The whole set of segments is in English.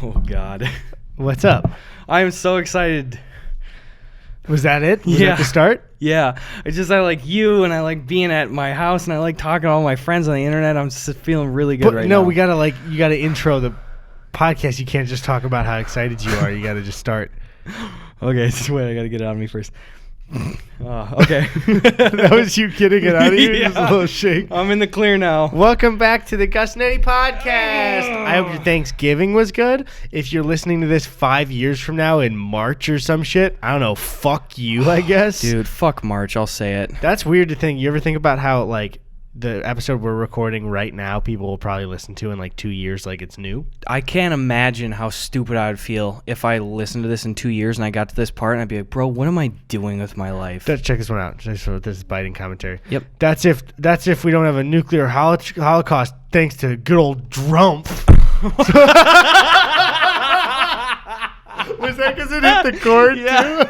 Oh, God. What's up? I am so excited. Was that it? Was that the start? Yeah. I like you, and I like being at my house, and I like talking to all my friends on the internet. I'm just feeling really good right now. No, you gotta intro the podcast. You can't just talk about how excited you are. You gotta just start. Okay, just wait. I gotta get it out of me first. Okay. That was you getting it out of you? Yeah. Just a little shake. I'm in the clear now. Welcome back to the Gus and Eddy podcast. I hope your Thanksgiving was good. If you're listening to this 5 years from now in March or some shit, I don't know, fuck you, I guess. Dude, fuck March. I'll say it. That's weird to think. You ever think about how, like, the episode we're recording right now, people will probably listen to in like 2 years like it's new? I can't imagine how stupid I would feel if I listened to this in 2 years and I got to this part and I'd be like, bro, what am I doing with my life? Check this one out. This is biting commentary. Yep. That's if we don't have a nuclear holocaust thanks to good old Drumpf. Was that because it hit the cord too?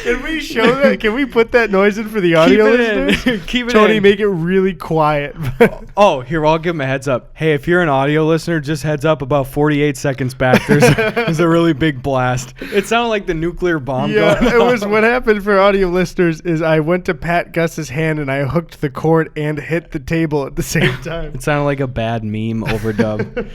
Can we show that? Can we put that noise in for the audio listeners? Keep it Tony, in. make it really quiet. Here, I'll give him a heads up. Hey, if you're an audio listener, just heads up about 48 seconds back. There's a really big blast. It sounded like the nuclear bomb going off. It was what happened for audio listeners is I went to pat Gus's hand and I hooked the cord and hit the table at the same time. It sounded like a bad meme overdub.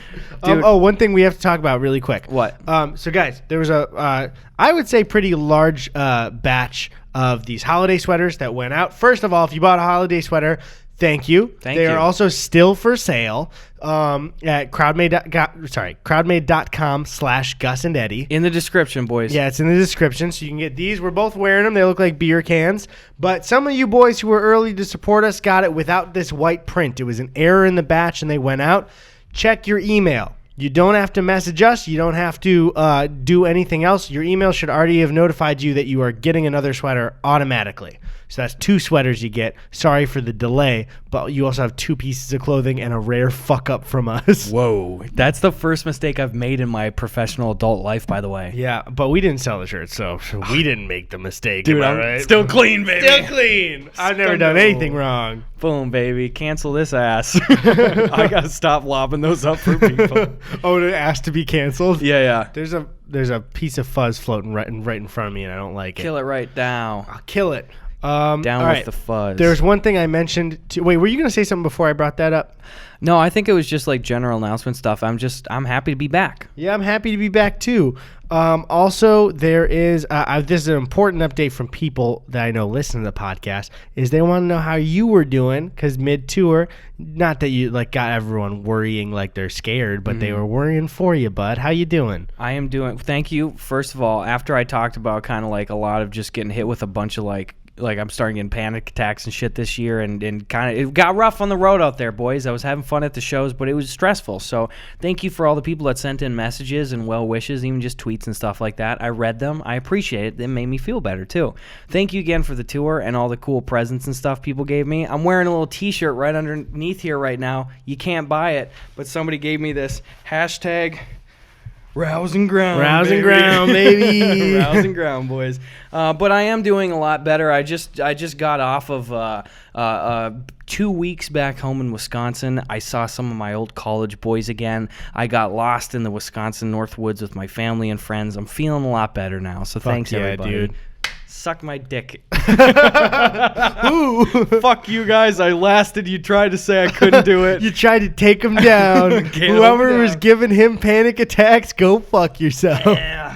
One thing we have to talk about really quick. What? So guys, there was I would say pretty large batch of these holiday sweaters that went out. First of all, if you bought a holiday sweater, thank you. They are also still for sale at crowdmade.com/Gus and Eddy. In the description, boys. Yeah, it's in the description, so you can get these. We're both wearing them. They look like beer cans. But some of you boys who were early to support us got it without this white print. It was an error in the batch, and they went out. Check your email. You don't have to message us. You don't have to do anything else. Your email should already have notified you that you are getting another sweater automatically. So that's 2 sweaters you get. Sorry for the delay, but you also have 2 pieces of clothing and a rare fuck up from us. Whoa. That's the first mistake I've made in my professional adult life, by the way. Yeah, but we didn't sell the shirts, so we didn't make the mistake. Dude, am I I'm right? still clean, baby. Still clean. I've never done anything wrong. Boom, baby. Cancel this ass. I got to stop lobbing those up for people. Oh, to ask to be canceled? Yeah. There's a piece of fuzz floating right in front of me, and I don't like it. Kill it right now. I'll kill it. Down with the fuzz. There's one thing I mentioned. Wait, were you going to say something before I brought that up? No, I think it was just like general announcement stuff. I'm happy to be back. Yeah, I'm happy to be back too. Also, there is this is an important update from people that I know listen to the podcast. Is they want to know how you were doing because mid-tour, not that you like got everyone worrying like they're scared, but they were worrying for you, bud. How you doing? I am doing. Thank you. First of all, after I talked about kind of like a lot of just getting hit with a bunch of like I'm starting getting panic attacks and shit this year, and kind of it got rough on the road out there, boys. I was having fun at the shows, but it was stressful. So thank you for all the people that sent in messages and well wishes, even just tweets and stuff like that. I read them. I appreciate it. They made me feel better too. Thank you again for the tour and all the cool presents and stuff people gave me. I'm wearing a little t-shirt right underneath here right now. You can't buy it, but somebody gave me this hashtag Rousing ground, rousing ground, baby. Rousing ground, boys. But I am doing a lot better. I just got off of 2 weeks back home in Wisconsin. I saw some of my old college boys again. I got lost in the Wisconsin North Woods with my family and friends. I'm feeling a lot better now. So thanks, everybody. Dude. Suck my dick. Ooh. Fuck you guys. I lasted. You tried to say I couldn't do it. You tried to take him down. Whoever was giving him panic attacks, go fuck yourself. Yeah.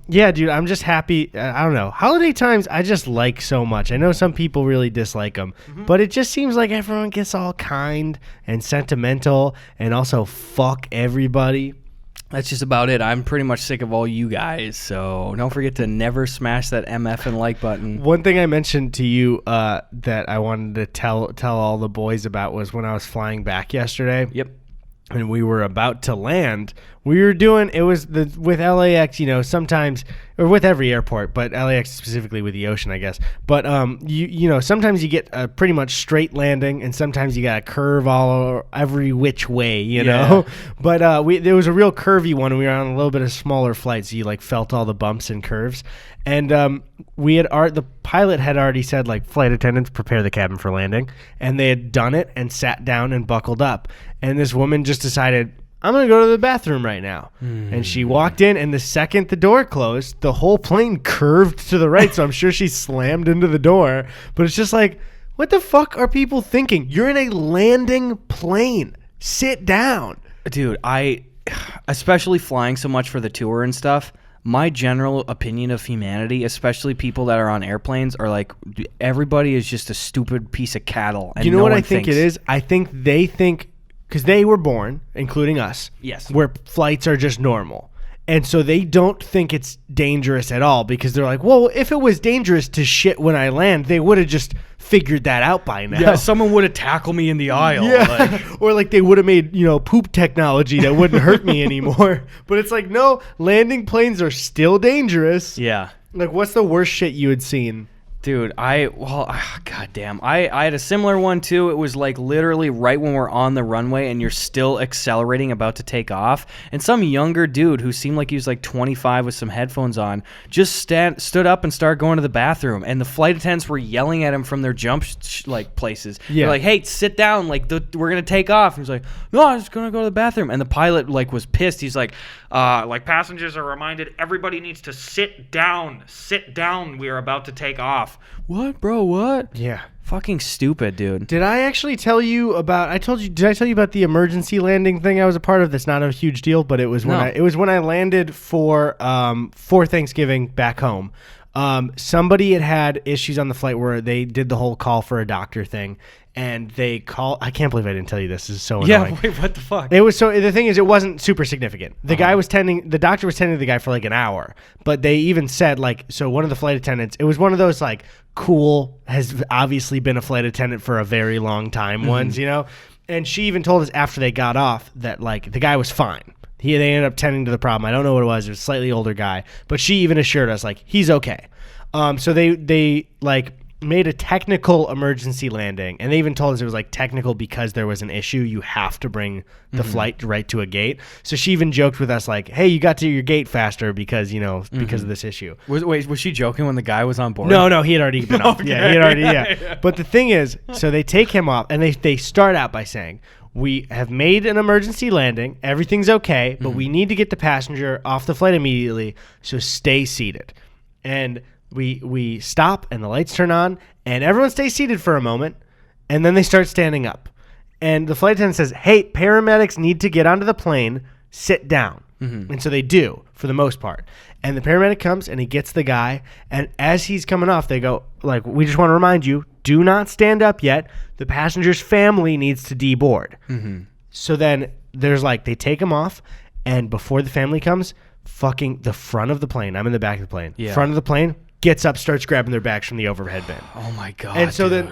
Yeah, dude, I'm just happy. I don't know. Holiday times, I just like so much. I know some people really dislike them, but it just seems like everyone gets all kind and sentimental and also fuck everybody. That's just about it. I'm pretty much sick of all you guys, so don't forget to never smash that MF and like button. One thing I mentioned to you that I wanted to tell all the boys about was when I was flying back yesterday. Yep. And we were about to land. We were doing with LAX, sometimes, or with every airport, but LAX specifically with the ocean, I guess. But sometimes you get a pretty much straight landing, and sometimes you got a curve every which way, you know. But there was a real curvy one, and we were on a little bit of smaller flight, so you like felt all the bumps and curves. And the pilot had already said, like, flight attendants, prepare the cabin for landing, and they had done it and sat down and buckled up. And this woman just decided, I'm going to go to the bathroom right now. And she walked in, and the second the door closed, the whole plane curved to the right. So I'm sure she slammed into the door. But it's just like, what the fuck are people thinking? You're in a landing plane. Sit down. Dude, especially flying so much for the tour and stuff, my general opinion of humanity, especially people that are on airplanes, are like, everybody is just a stupid piece of cattle. And you know no what one I think thinks. it is? I think they think, because they were born, including us, Yes. where flights are just normal. And so they don't think it's dangerous at all, because they're like, well, if it was dangerous to shit when I land, they would have just figured that out by now. Yeah, someone would have tackled me in the aisle. Yeah. Like, Or like they would have made, poop technology that wouldn't hurt me anymore. But it's like, no, landing planes are still dangerous. yeah. Like, what's the worst shit you had seen? Dude, goddamn. I had a similar one too. It was like literally right when we're on the runway and you're still accelerating, about to take off. And some younger dude who seemed like he was like 25 with some headphones on just stood up and started going to the bathroom. And the flight attendants were yelling at him from their jump places. Yeah. They're like, hey, sit down. Like, we're going to take off. And he's like, no, I'm just going to go to the bathroom. And the pilot like was pissed. He's like, passengers are reminded everybody needs to sit down. Sit down. We are about to take off. What, bro? What? Yeah. Fucking stupid, dude. Did I actually tell you about? Did I tell you about the emergency landing thing I was a part of? That's not a huge deal, but it was when I landed for Thanksgiving back home. Somebody had issues on the flight where they did the whole call for a doctor thing, and they call. I can't believe I didn't tell you this. This is so annoying. Yeah, wait, what the fuck? It was the thing is, it wasn't super significant. The doctor was tending to the guy for like an hour, but they even said so one of the flight attendants, it was one of those like cool, has obviously been a flight attendant for a very long time ones, and she even told us after they got off that like the guy was fine. They ended up tending to the problem. I don't know what it was. It was a slightly older guy, but she even assured us like he's okay. So they like made a technical emergency landing, and they even told us it was like technical because there was an issue. You have to bring the flight right to a gate. So she even joked with us like, hey, you got to your gate faster because because of this issue. Was she joking when the guy was on board? No, he had already been off. Okay. Yeah, he had already yeah. But the thing is, so they take him off, and they start out by saying, we have made an emergency landing, everything's okay, but we need to get the passenger off the flight immediately, so stay seated. And we stop, and the lights turn on, and everyone stays seated for a moment, and then they start standing up. And the flight attendant says, hey, paramedics need to get onto the plane, sit down. And so they do, for the most part. And the paramedic comes, and he gets the guy, and as he's coming off, they go, like, we just want to remind you, do not stand up yet. The passenger's family needs to deboard. So then there's like, they take him off, and before the family comes, fucking the front of the plane, I'm in the back of the plane, front of the plane, gets up, starts grabbing their bags from the overhead bin. Oh my God. And so then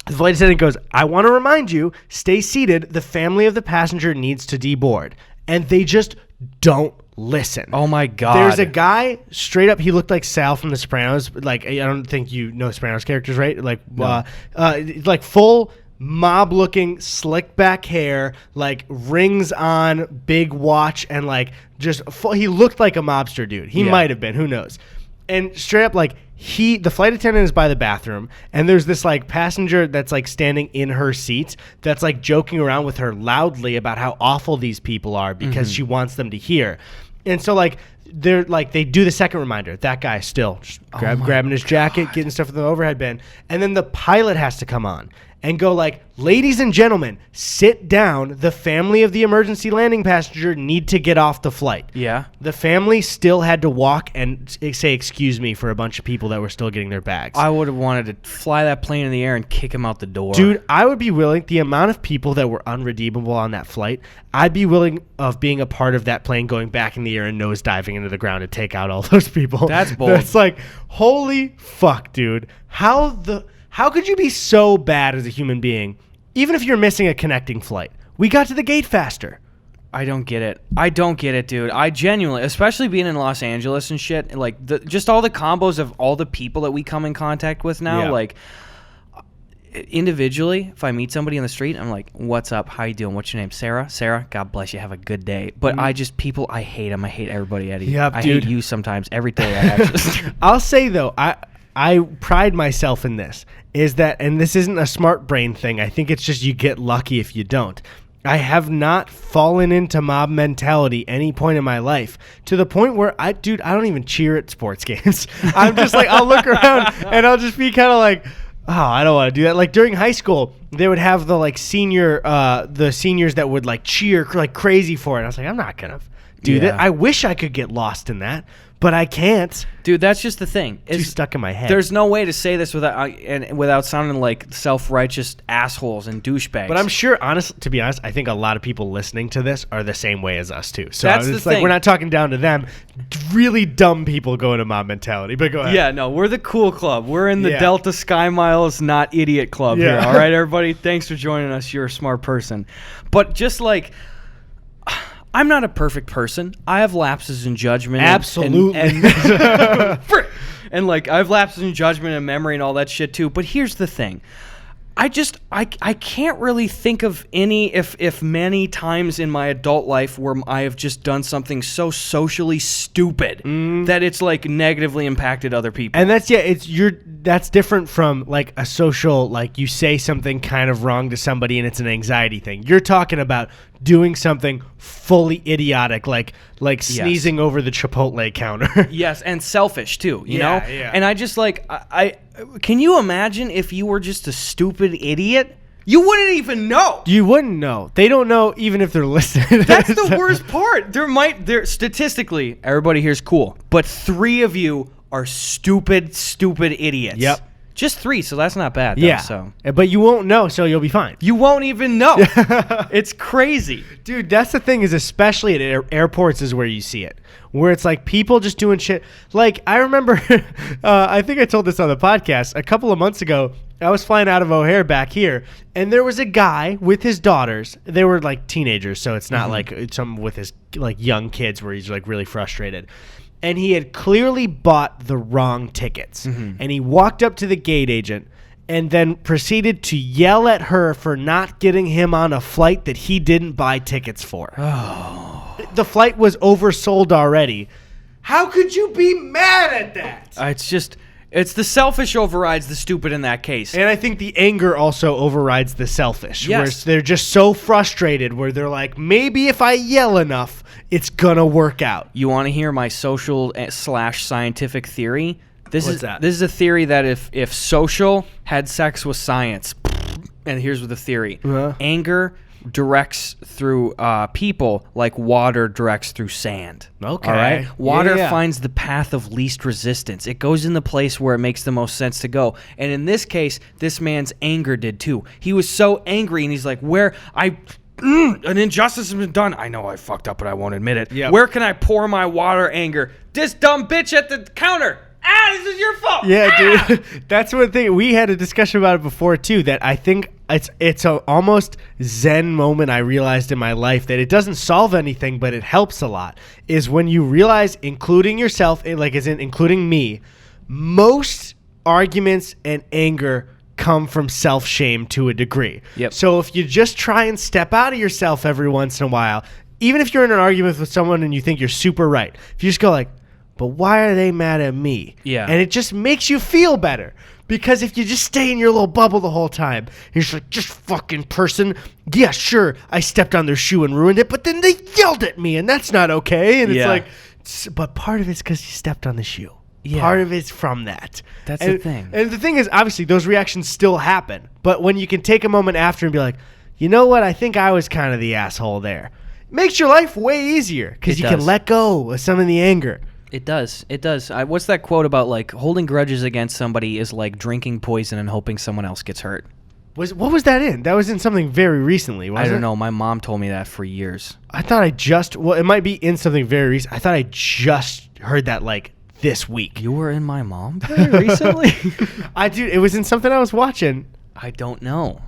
the flight attendant goes, I want to remind you, stay seated. The family of the passenger needs to deboard. And they just don't listen. Oh my God. There's a guy straight up. He looked like Sal from The Sopranos. Like, I don't think you know Sopranos characters, right? Like, No. Like full mob looking, slick back hair, like rings on, big watch, and like just he looked like a mobster dude. He might have been, who knows? And straight up, like, the flight attendant is by the bathroom, and there's this like passenger that's like standing in her seat that's like joking around with her loudly about how awful these people are because she wants them to hear. And so like they're like, they do the second reminder. That guy still just grabbing his jacket, getting stuff from the overhead bin, and then the pilot has to come on and go like, ladies and gentlemen, sit down. The family of the emergency landing passenger need to get off the flight. Yeah. The family still had to walk and say excuse me for a bunch of people that were still getting their bags. I would have wanted to fly that plane in the air and kick him out the door. Dude, I would be willing, the amount of people that were unredeemable on that flight, I'd be willing of being a part of that plane going back in the air and nose diving into the ground to take out all those people. That's bold. That's like, holy fuck, dude. How could you be so bad as a human being, even if you're missing a connecting flight? We got to the gate faster. I don't get it, dude. I genuinely, especially being in Los Angeles and shit, like just all the combos of all the people that we come in contact with now, like individually, if I meet somebody in the street, I'm like, what's up? How you doing? What's your name? Sarah? Sarah? God bless you. Have a good day. But I hate them. I hate everybody, Eddie. Yep, I dude. hate you sometimes. Every day I actually. I'll say, though, I pride myself in this, is that, and this isn't a smart brain thing, I think it's just you get lucky if you don't. I have not fallen into mob mentality any point in my life, to the point where I don't even cheer at sports games. I'm just like, I'll look around and I'll just be kind of like, oh, I don't want to do that. Like during high school, they would have the like the seniors that would like cheer like crazy for it. I was like, I'm not going to do that. I wish I could get lost in that, but I can't. Dude, that's just the thing. It's too stuck in my head. There's no way to say this without sounding like self-righteous assholes and douchebags. But I'm sure, to be honest, I think a lot of people listening to this are the same way as us too. So that's it's the like thing. We're not talking down to them. Really dumb people go into mob mentality. But go ahead. Yeah, no, we're the cool club. We're in the Delta Sky Miles not idiot club here. All right, everybody. Thanks for joining us. You're a smart person. But just like, I'm not a perfect person. I have lapses in judgment. Absolutely. And like, I have lapses in judgment and memory and all that shit too. But here's the thing. I can't really think of any, if many times in my adult life where I have just done something so socially stupid that it's like negatively impacted other people. And that's different from like a social, like you say something kind of wrong to somebody and it's an anxiety thing. You're talking about doing something fully idiotic, like sneezing over the Chipotle counter. Yes, and selfish too, you know? Yeah. And I just like, I can you imagine if you were just a stupid idiot? You wouldn't even know. You wouldn't know. They don't know even if they're listening. That's the worst part. Statistically, everybody here's cool, but 3 of you are stupid idiots. Yep. Just 3, so that's not bad. Though, yeah. So. But you won't know, so you'll be fine. You won't even know. It's crazy. Dude, that's the thing, is especially at airports is where you see it. Where it's like people just doing shit. Like, I remember, I think I told this on the podcast, a couple of months ago, I was flying out of O'Hare back here, and there was a guy with his daughters. They were like teenagers, so it's not like some with his like young kids where he's like really frustrated. And he had clearly bought the wrong tickets. And he walked up to the gate agent and then proceeded to yell at her for not getting him on a flight that he didn't buy tickets for. Oh. The flight was oversold already. How could you be mad at that? It's the selfish overrides the stupid in that case. And I think the anger also overrides the selfish. Yes. Where they're just so frustrated where they're like, maybe if I yell enough, it's going to work out. You want to hear my social / scientific theory? What's that? This is a theory that if social had sex with science, and here's what the theory. Anger directs through people like water directs through sand. Okay. All right? Water Yeah. finds the path of least resistance. It goes in the place where it makes the most sense to go. And in this case, this man's anger did too. He was so angry, and he's like, an injustice has been done. I know I fucked up, but I won't admit it. Yep. Where can I pour my water anger? This dumb bitch at the counter. This is your fault. Yeah, dude. That's one thing. We had a discussion about it before, too, that I think it's a almost Zen moment I realized in my life that it doesn't solve anything, but it helps a lot, is when you realize, including yourself, like as in including me, most arguments and anger come from self-shame to a degree. Yep. So if you just try and step out of yourself every once in a while, even if you're in an argument with someone and you think you're super right, if you just go like, but why are they mad at me? Yeah. And it just makes you feel better. Because if you just stay in your little bubble the whole time, you're just like, just fucking person. Yeah, sure, I stepped on their shoe and ruined it, but then they yelled at me, and that's not okay. And it's like, but part of it's because you stepped on the shoe. Yeah. Part of it's from that. That's the thing. And the thing is, obviously, those reactions still happen. But when you can take a moment after and be like, you know what? I think I was kind of the asshole there. It makes your life way easier because you can let go of some of the anger. It does. It does. What's that quote about, like, holding grudges against somebody is like drinking poison and hoping someone else gets hurt? What was that in? That was in something very recently, wasn't it? I don't know. My mom told me that for years. I thought it might be in something very recent. I thought I just heard that, like, this week. You were in my mom very recently? It was in something I was watching. I don't know.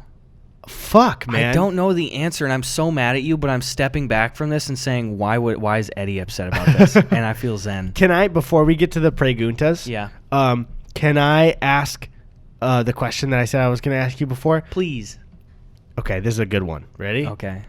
Fuck, man. I don't know the answer, and I'm so mad at you, but I'm stepping back from this and saying, why is Eddie upset about this? And I feel zen. Can I, before we get to the preguntas, can I ask the question that I said I was going to ask you before? Please. Okay, this is a good one. Ready? Okay.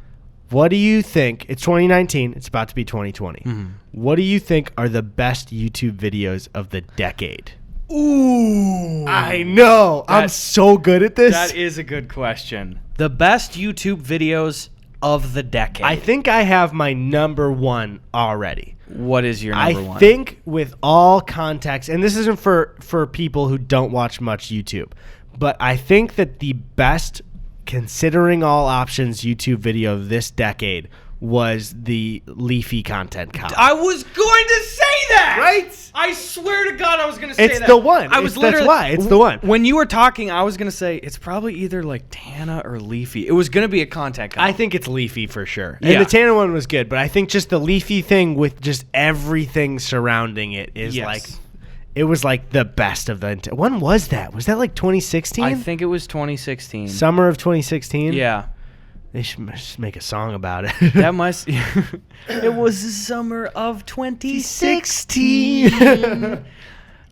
What do you think? It's 2019. It's about to be 2020. Mm-hmm. What do you think are the best YouTube videos of the decade? Ooh. I know. I'm so good at this. That is a good question. The best YouTube videos of the decade. I think I have my number one already. What is your number one? I think with all context, and this isn't for people who don't watch much YouTube, but I think that the best, considering all options, YouTube video this decade was the Leafy content cop. I was going to say that! Right? I swear to God I was going to say It's that. the one. I was That's why. It's the one. When you were talking, I was going to say it's probably either like Tana or Leafy. It was going to be a content cop. I think it's Leafy for sure. Yeah. And the Tana one was good, but I think just the Leafy thing with just everything surrounding it is like... It was like the best of the... When was that? Was that like 2016? I think it was 2016. Summer of 2016? Yeah. They should just make a song about it. That must... It was the summer of 2016.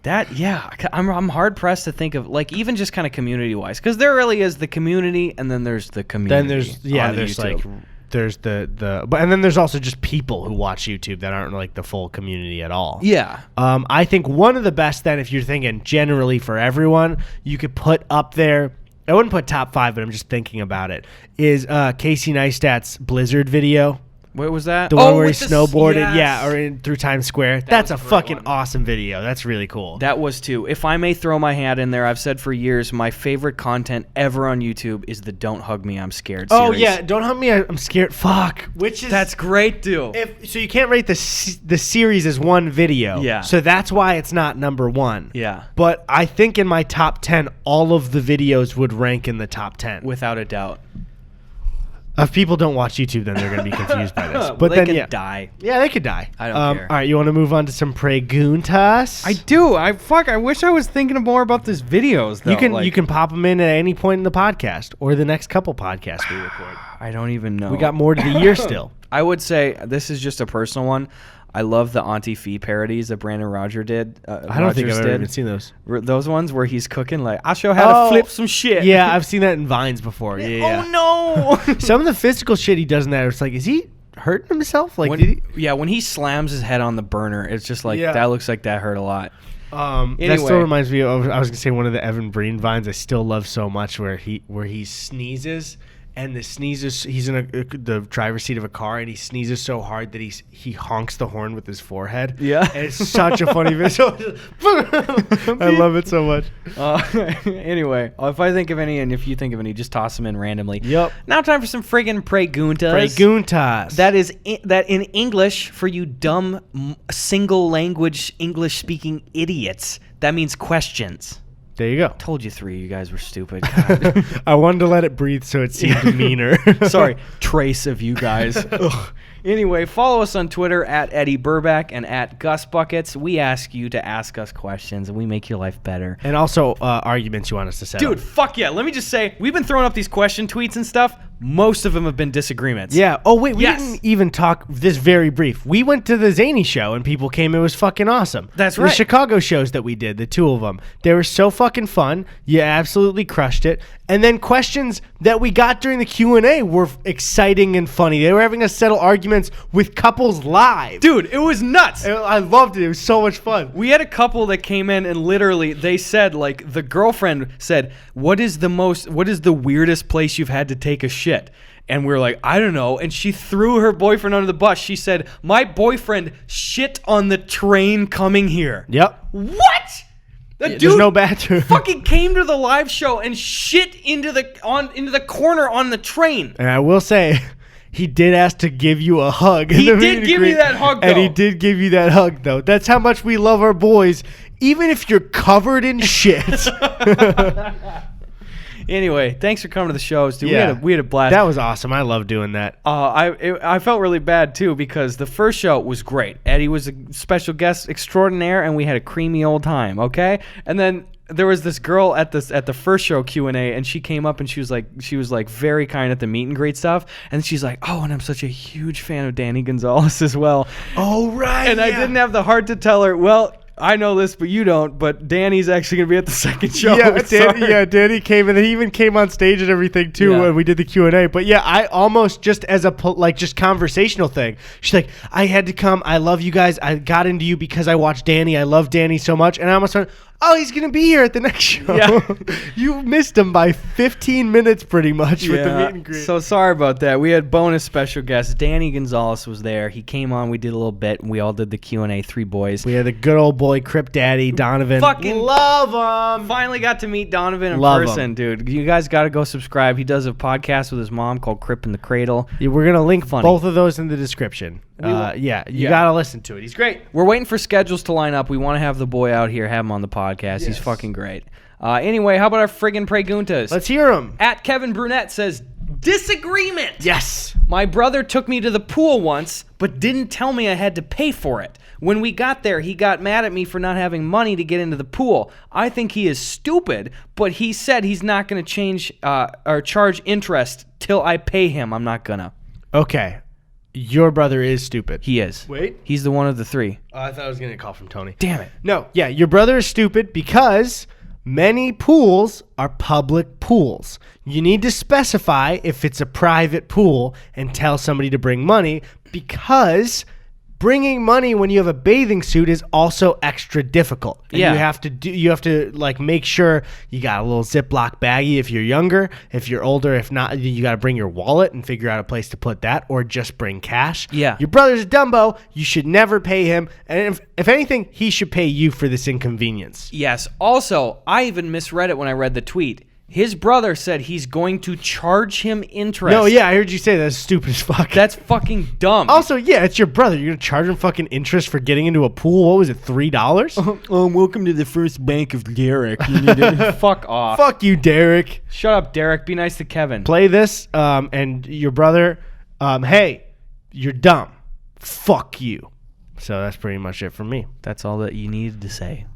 I'm hard pressed to think of, like, even just kind of community wise, because there really is the community, and then there's the community. Then there's YouTube. like there's but and then there's also just people who watch YouTube that aren't like the full community at all. Yeah. I think one of the best then, if you're thinking generally for everyone, you could put up there. I wouldn't put top 5, but I'm just thinking about it. Is Casey Neistat's Blizzard video? What was that? The one where he snowboarded, yes. through Times Square. That's a was a great fucking one. awesome video. That's really cool. That was too. If I may throw my hat in there, I've said for years my favorite content ever on YouTube is the "Don't Hug Me, I'm Scared" series. Oh yeah, Don't Hug Me, I'm Scared. Fuck. Which is that's great too. So you can't rate the series as one video. Yeah. So that's why it's not number 1. Yeah. But I think in my top 10, all of the videos would rank in the top 10. Without a doubt. If people don't watch YouTube, then they're going to be confused by this. But they then, can die. Yeah, they could die. I don't care. All right, you want to move on to some preguntas? I do. I wish I was thinking more about these videos, though. You can pop them in at any point in the podcast or the next couple podcasts we record. I don't even know. We got more to the year still. I would say this is just a personal one. I love the Auntie Fee parodies that Brandon Roger did. I don't think I've ever even seen those. Those ones where he's cooking, like, I'll show how to flip some shit. Yeah, I've seen that in Vines before. Yeah. Oh, no. Some of the physical shit he does in that, it's like, is he hurting himself? Like, when he slams his head on the burner, it's just like, that looks like that hurt a lot. That still reminds me of, I was going to say, one of the Evan Breen Vines I still love so much where he sneezes. And the sneezes, he's in the driver's seat of a car, and he sneezes so hard that he honks the horn with his forehead. Yeah. And it's such a funny video. I love it so much. Anyway, if I think of any, and if you think of any, just toss them in randomly. Yep. Now time for some friggin' preguntas. Preguntas. That in English, for you dumb single language English speaking idiots, that means questions. There you go. Told you 3 of you guys were stupid. God. I wanted to let it breathe so it seemed meaner. Sorry, trace of you guys. Anyway, follow us on Twitter at Eddie Burback and at Gus Buckets. We ask you to ask us questions, and we make your life better. And also arguments you want us to set Dude, up. fuck yeah. Let me just say, we've been throwing up these question tweets and stuff. Most of them have been disagreements. Yeah. Oh, wait. We didn't even talk this very brief. We went to the Zany show, and people came. It was fucking awesome. That's right. The Chicago shows that we did, the 2 of them, they were so fucking fun. You absolutely crushed it. And then questions that we got during the Q&A were exciting and funny. They were having us settle arguments with couples live. Dude, it was nuts. I loved it. It was so much fun. We had a couple that came in and literally they said, like, the girlfriend said, what is the weirdest place you've had to take a shit? And we were like, I don't know. And she threw her boyfriend under the bus. She said, my boyfriend shit on the train coming here. Yep. What? That dude There's no bathroom. fucking came to the live show and shit into the corner on the train. And I will say, he did ask to give you a hug. He did give me that hug, though. And he did give you that hug, though. That's how much we love our boys, even if you're covered in shit. Anyway, thanks for coming to the shows, dude. Yeah. We had a blast. That was awesome. I love doing that. I felt really bad too because the first show was great. Eddie was a special guest extraordinaire, and we had a creamy old time. Okay, and then there was this girl at the first show Q&A, and she came up and she was like very kind at the meet and greet stuff, and she's like, oh, and I'm such a huge fan of Danny Gonzalez as well. Oh right. And I didn't have the heart to tell her, well, I know this, but you don't. But Danny's actually going to be at the second show. Yeah, Danny came, and he even came on stage and everything too when we did the Q&A. But yeah, I almost just as a just conversational thing. She's like, I had to come. I love you guys. I got into you because I watched Danny. I love Danny so much, and I almost went, Oh, he's going to be here at the next show. Yeah. You missed him by 15 minutes pretty much with the meet and greet. So sorry about that. We had bonus special guests. Danny Gonzalez was there. He came on. We did a little bit, and we all did the Q&A, 3 boys. We had the good old boy, Crip Daddy, Donovan. Fucking love him. Finally got to meet Donovan in Love person, dude. You guys got to go subscribe. He does a podcast with his mom called Crip in the Cradle. Yeah, we're going to link Funny. both of those in the description. You got to listen to it. He's great. We're waiting for schedules to line up. We want to have the boy out here, have him on the podcast. He's fucking great. Anyway, how about our friggin' preguntas? Let's hear him. At Kevin Brunette says, disagreement. Yes. My brother took me to the pool once, but didn't tell me I had to pay for it. When we got there, he got mad at me for not having money to get into the pool. I think he is stupid, but he said he's not going to change or charge interest till I pay him. I'm not gonna. Okay. Your brother is stupid. He is. Wait. He's the one of the 3. Oh, I thought I was getting a call from Tony. Damn it. No. Yeah, your brother is stupid because many pools are public pools. You need to specify if it's a private pool and tell somebody to bring money, because bringing money when you have a bathing suit is also extra difficult. And Yeah. you have to like make sure you got a little Ziploc baggie if you're younger. If you're older, if not, you got to bring your wallet and figure out a place to put that, or just bring cash. Yeah. Your brother's a Dumbo. You should never pay him. And if anything, he should pay you for this inconvenience. Yes. Also, I even misread it when I read the tweet. His brother said he's going to charge him interest. No, yeah, I heard you say that's stupid as fuck. That's fucking dumb. Also, yeah, it's your brother. You're going to charge him fucking interest for getting into a pool? What was it, $3? Welcome to the first bank of Derek. You need to fuck off. Fuck you, Derek. Shut up, Derek. Be nice to Kevin. Play this, and your brother, hey, you're dumb. Fuck you. So that's pretty much it from me. That's all that you needed to say.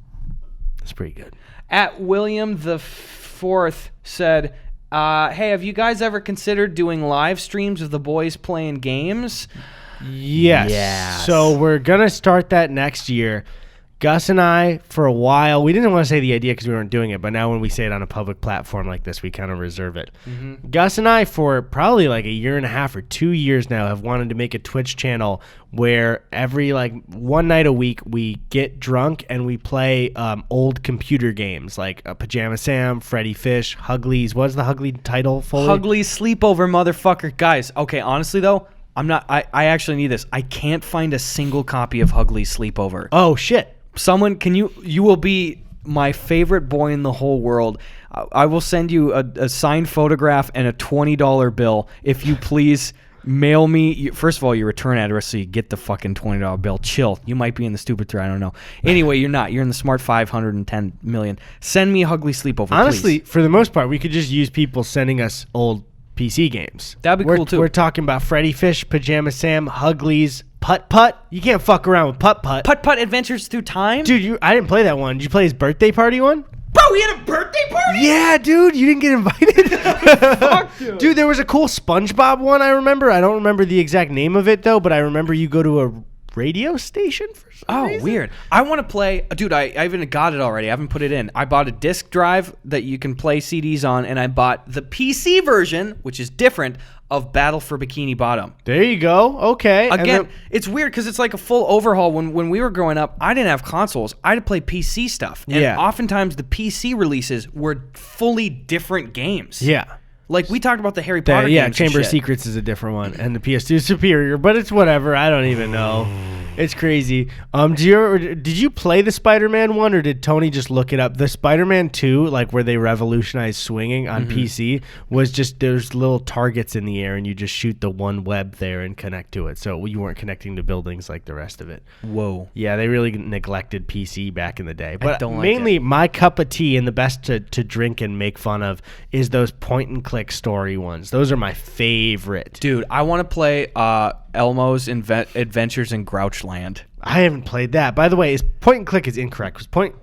That's pretty good. At William the Fourth said, hey, have you guys ever considered doing live streams of the boys playing games? Yes. So we're going to start that next year. Gus and I, for a while, we didn't want to say the idea because we weren't doing it, but now when we say it on a public platform like this, we kind of reserve it. Mm-hmm. Gus and I, for probably like a year and a half or 2 years now, have wanted to make a Twitch channel where every like one night a week we get drunk and we play old computer games like Pajama Sam, Freddy Fish, Huglies. What's the Hugly title? Huglies Sleepover, motherfucker. Guys, okay, honestly though, I actually need this. I can't find a single copy of Huglies Sleepover. Oh, shit. Someone, you will be my favorite boy in the whole world. I will send you a signed photograph and a $20 bill if you please mail me. First of all, your return address so you get the fucking $20 bill. Chill. You might be in the stupid thread. I don't know. Anyway, you're not. You're in the smart 510 million. Send me a Huglies Sleepover, honestly, please. For the most part, we could just use people sending us old PC games. That'd be cool, too. We're talking about Freddy Fish, Pajama Sam, Huglies, Putt-Putt. You can't fuck around with Putt-Putt. Putt-Putt Adventures Through Time? Dude, I didn't play that one. Did you play his birthday party one? Bro, he had a birthday party? Yeah, dude. You didn't get invited? Fuck, dude, there was a cool SpongeBob one, I remember. I don't remember the exact name of it, though, but I remember you go to a radio station for some reason. Weird. I want to play... Dude, I even got it already. I haven't put it in. I bought a disc drive that you can play CDs on, and I bought the PC version, which is different, of Battle for Bikini Bottom. There you go. Okay. Again, it's weird because it's like a full overhaul. When we were growing up, I didn't have consoles. I had to play PC stuff. And oftentimes the PC releases were fully different games. Yeah. Like we talked about the Harry Potter games. Yeah, Chamber of Secrets is a different one, and the PS2 is superior, but it's whatever. I don't even know. It's crazy. Did you play the Spider-Man one, or did Tony just look it up? The Spider-Man 2, like where they revolutionized swinging on PC, was just there's little targets in the air, and you just shoot the one web there and connect to it. So you weren't connecting to buildings like the rest of it. Whoa. Yeah, they really neglected PC back in the day. But don't like mainly it. My cup of tea and the best to drink and make fun of is those point-and-click story ones. Those are my favorite. Dude, I want to play Elmo's Adventures in Grouchland. I haven't played that. By the way, point and click is incorrect. Is point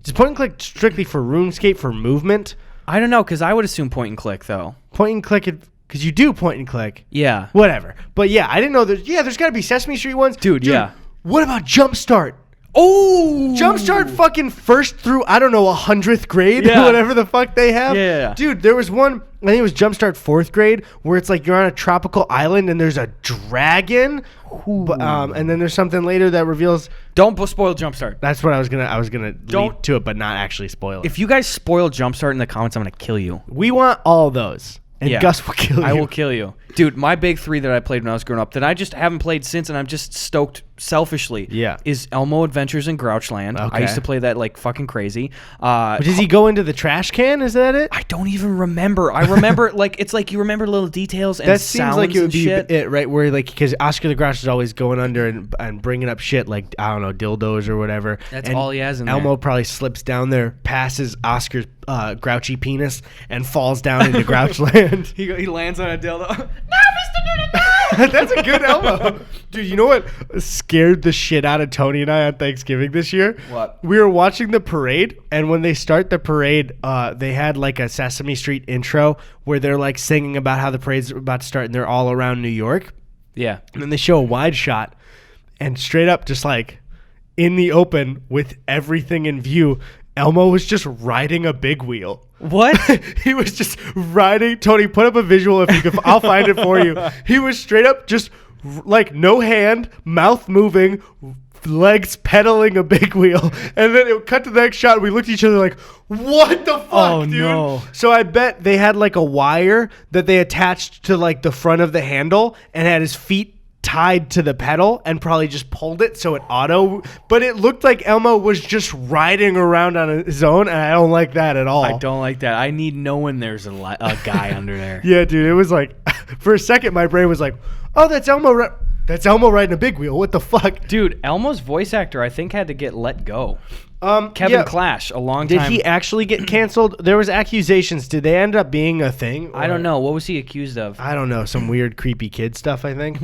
and click strictly for RuneScape for movement? I don't know, because I would assume point and click, though. Point and click, because you do point and click. Yeah. Whatever. But yeah, I didn't know there's got to be Sesame Street ones. Dude, yeah. What about Jumpstart? Oh, Jumpstart fucking first through, I don't know, 100th grade or whatever the fuck they have. Yeah. Dude, there was one, I think it was Jumpstart 4th grade, where it's like you're on a tropical island and there's a dragon. And then there's something later that reveals. Don't spoil Jumpstart. That's what I was gonna lead to it, but not actually spoil it. If you guys spoil Jumpstart in the comments, I'm gonna kill you. We want all those. And Gus will kill you. I will kill you. Dude, my big 3 that I played when I was growing up that I just haven't played since, and I'm just stoked selfishly, is Elmo Adventures in Grouchland. Okay. I used to play that like fucking crazy. Does he go into the trash can? Is that it? I don't even remember. I remember, like, it's like you remember little details and that sounds seems like it would be shit. It, right? Where, like, because Oscar the Grouch is always going under and bringing up shit like, I don't know, dildos or whatever. That's and all he has in Elmo there. probably slips down there, passes Oscar's grouchy penis, and falls down into Grouchland. He lands on a dildo. No, Mr. That's a good Elmo. Dude, you know what scared the shit out of Tony and I on Thanksgiving this year? What? We were watching the parade, and when they start the parade, they had like a Sesame Street intro where they're like singing about how the parade's about to start, and they're all around New York. Yeah. And then they show a wide shot, and straight up, just like in the open with everything in view, Elmo was just riding a big wheel. What? He was just riding. Tony, put up a visual if you could. I'll find it for you. He was straight up just like no hand, mouth moving, legs pedaling a big wheel. And then it cut to the next shot. And we looked at each other like, what the fuck, dude? No. So I bet they had like a wire that they attached to like the front of the handle and had his feet tied to the pedal and probably just pulled it so it but it looked like Elmo was just riding around on his own, and I don't like that at all. I don't like that. I need knowing there's a guy under there. Yeah, dude, it was like for a second my brain was like, oh, that's Elmo riding a big wheel. What the fuck? Dude, Elmo's voice actor I think had to get let go. Kevin Clash, a long time. Did he actually get canceled? There was accusations. Did they end up being a thing? I don't know. What was he accused of? I don't know. Some weird creepy kid stuff, I think.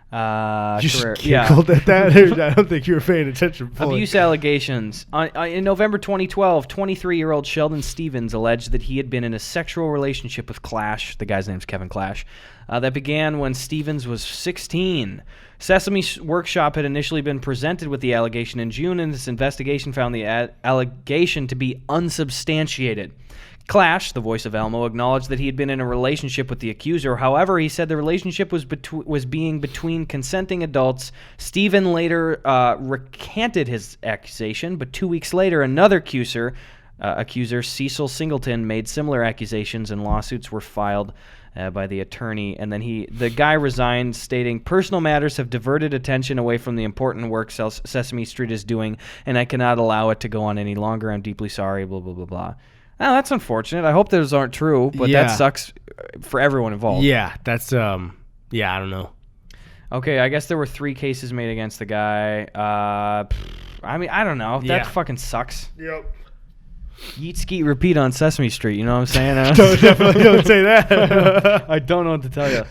You just giggled at that? I don't think you were paying attention fully. Abuse allegations. In November 2012, 23-year-old Sheldon Stevens alleged that he had been in a sexual relationship with Clash. The guy's name's Kevin Clash. That began when Stevens was 16. Sesame Workshop had initially been presented with the allegation in June, and this investigation found the allegation to be unsubstantiated. Clash, the voice of Elmo, acknowledged that he had been in a relationship with the accuser. However, he said the relationship was between consenting adults. Steven later recanted his accusation, but 2 weeks later, another accuser, Cecil Singleton, made similar accusations, and lawsuits were filed by the attorney. And then the guy resigned, stating, "Personal matters have diverted attention away from the important work Sesame Street is doing, and I cannot allow it to go on any longer. I'm deeply sorry, blah, blah, blah, blah." Oh, that's unfortunate. I hope those aren't true, but that sucks for everyone involved. Yeah, that's, I don't know. Okay, I guess there were 3 cases made against the guy. I mean, I don't know. That fucking sucks. Yep. Yeet, skeet, repeat on Sesame Street. You know what I'm saying? Definitely don't say that. I don't know what to tell you.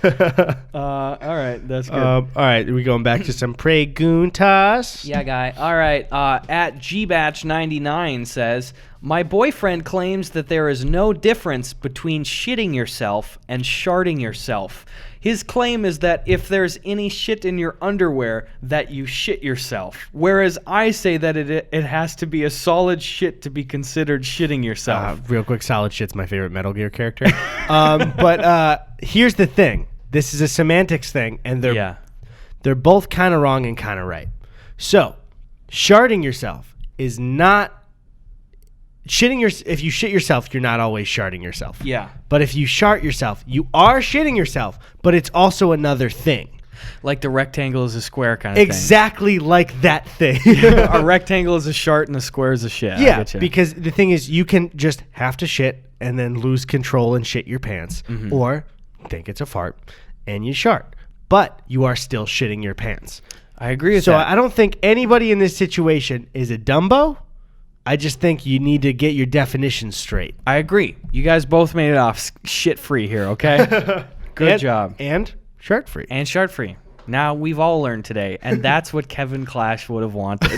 All right, that's good. All right, are we going back to some preguntas? Yeah, guy. All right. At GBatch99 says, my boyfriend claims that there is no difference between shitting yourself and sharting yourself. His claim is that if there's any shit in your underwear, that you shit yourself. Whereas I say that it has to be a solid shit to be considered shitting yourself. Real quick, Solid Shit's my favorite Metal Gear character. But here's the thing. This is a semantics thing, and they're both kind of wrong and kind of right. So, sharting yourself is not... if you shit yourself, you're not always sharting yourself. Yeah. But if you shart yourself, you are shitting yourself, but it's also another thing. Like the rectangle is a square kind of thing. Exactly like that thing. A rectangle is a shart and a square is a shit. Yeah, because the thing is, you can just have to shit and then lose control and shit your pants, or think it's a fart and you shart, but you are still shitting your pants. I agree with that. So I don't think anybody in this situation is a Dumbo. I just think you need to get your definitions straight. I agree. You guys both made it off shit-free here, okay? Good job. And shart-free. And shart-free. Now, we've all learned today, and that's what Kevin Clash would have wanted.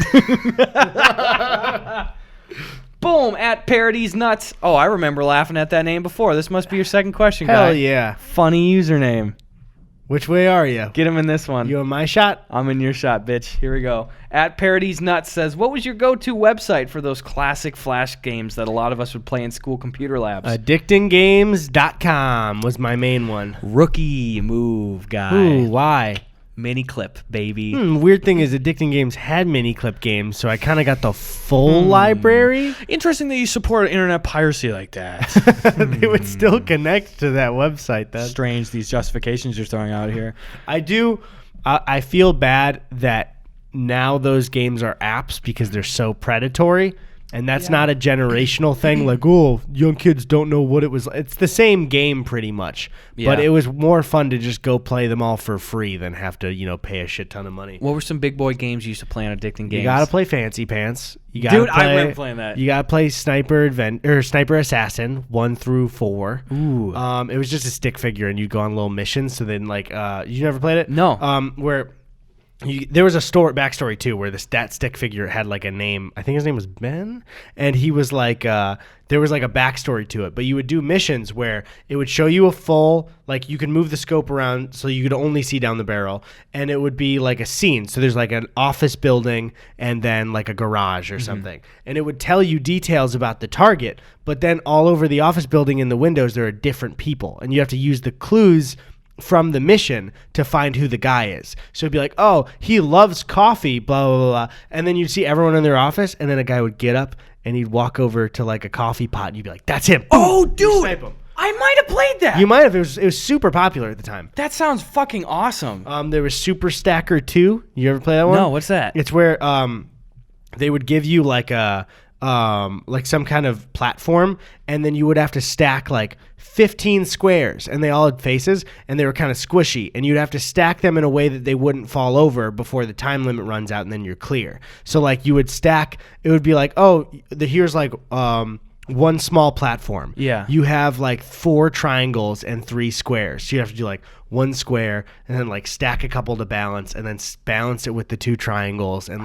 Boom, at Parody's Nuts. Oh, I remember laughing at that name before. This must be your second question, guy. Hell yeah. Funny username. Which way are you? Get him in this one. You in my shot? I'm in your shot, bitch. Here we go. At Parody's Nuts says, what was your go-to website for those classic Flash games that a lot of us would play in school computer labs? Addictinggames.com was my main one. Rookie move guy. Ooh, why? Mini clip, baby. Weird thing is Addicting Games had mini clip games, so I kind of got the full library. Interesting that you support internet piracy like that. They would still connect to that website then. Strange, these justifications you're throwing out here. I feel bad that now those games are apps because they're so predatory. And that's not a generational thing. Like, oh, young kids don't know what it was. It's the same game pretty much. Yeah. But it was more fun to just go play them all for free than have to, pay a shit ton of money. What were some big boy games you used to play on Addicting Games? You got to play Fancy Pants. Dude, I remember playing that. You got to play Sniper Assassin 1 through 4. Ooh. It was just a stick figure, and you'd go on little missions. So then, you never played it? No. Where... there was a backstory too, where that stick figure had like a name. I think his name was Ben, and he was like, there was like a backstory to it. But you would do missions where it would show you a full, like you could move the scope around so you could only see down the barrel, and it would be like a scene. So there's like an office building and then like a garage or something, and it would tell you details about the target. But then all over the office building in the windows there are different people, and you have to use the clues from the mission to find who the guy is. So it'd be like, oh, he loves coffee, blah, blah, blah, blah. And then you'd see everyone in their office, and then a guy would get up, and he'd walk over to like a coffee pot, and you'd be like, that's him. Oh, Boom. dude. Snipe him. I might have played that. You might have. It was super popular at the time. That sounds fucking awesome. There was Super Stacker 2. You ever play that one? No, what's that? It's where they would give you like some kind of platform, and then you would have to stack like 15 squares, and they all had faces, and they were kind of squishy, and you'd have to stack them in a way that they wouldn't fall over before the time limit runs out, and then you're clear. So like you would stack, it would be like, oh, here's like one small platform. Yeah. You have like 4 triangles and 3 squares. So you have to do like 1 square and then like stack a couple to balance, and then balance it with the 2 triangles, and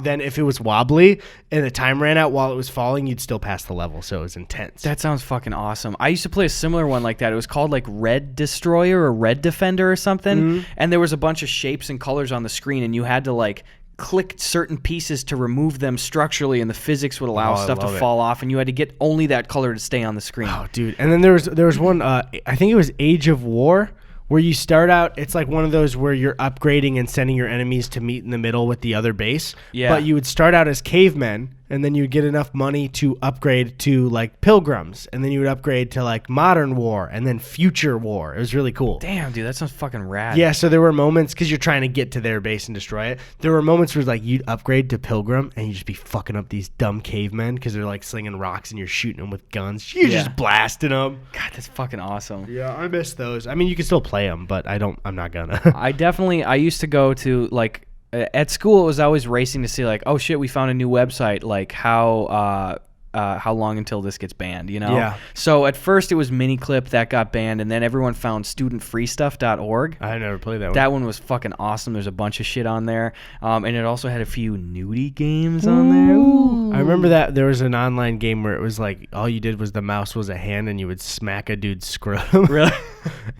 then if it was wobbly and the time ran out while it was falling, you'd still pass the level. So it was intense. That sounds fucking awesome. I used to play a similar one like that. It was called like Red Destroyer or Red Defender or something. And there was a bunch of shapes and colors on the screen, and you had to like click certain pieces to remove them structurally, and the physics would allow stuff to fall off, and you had to get only that color to stay on the screen. Oh, dude. And then there was one, I think it was Age of War, where you start out, it's like one of those where you're upgrading and sending your enemies to meet in the middle with the other base. Yeah. But you would start out as cavemen, and then you'd get enough money to upgrade to like pilgrims, and then you would upgrade to like modern war, and then future war. It was really cool. Damn, dude, that sounds fucking rad. Yeah, so there were moments, because you're trying to get to their base and destroy it. There were moments where like you'd upgrade to pilgrim, and you'd just be fucking up these dumb cavemen because they're like slinging rocks, and you're shooting them with guns. You're just blasting them. God, that's fucking awesome. Yeah, I miss those. I mean, you can still play them, but I'm not gonna. I used to go to like at school. It was always racing to see like, oh shit, we found a new website. Like how long until this gets banned, Yeah. So at first it was Miniclip that got banned, and then everyone found studentfreestuff.org. I never played that one. That one was fucking awesome. There's a bunch of shit on there, and it also had a few nudie games on there. Ooh. I remember that there was an online game where it was like all you did was the mouse was a hand, and you would smack a dude's scrotum. Really?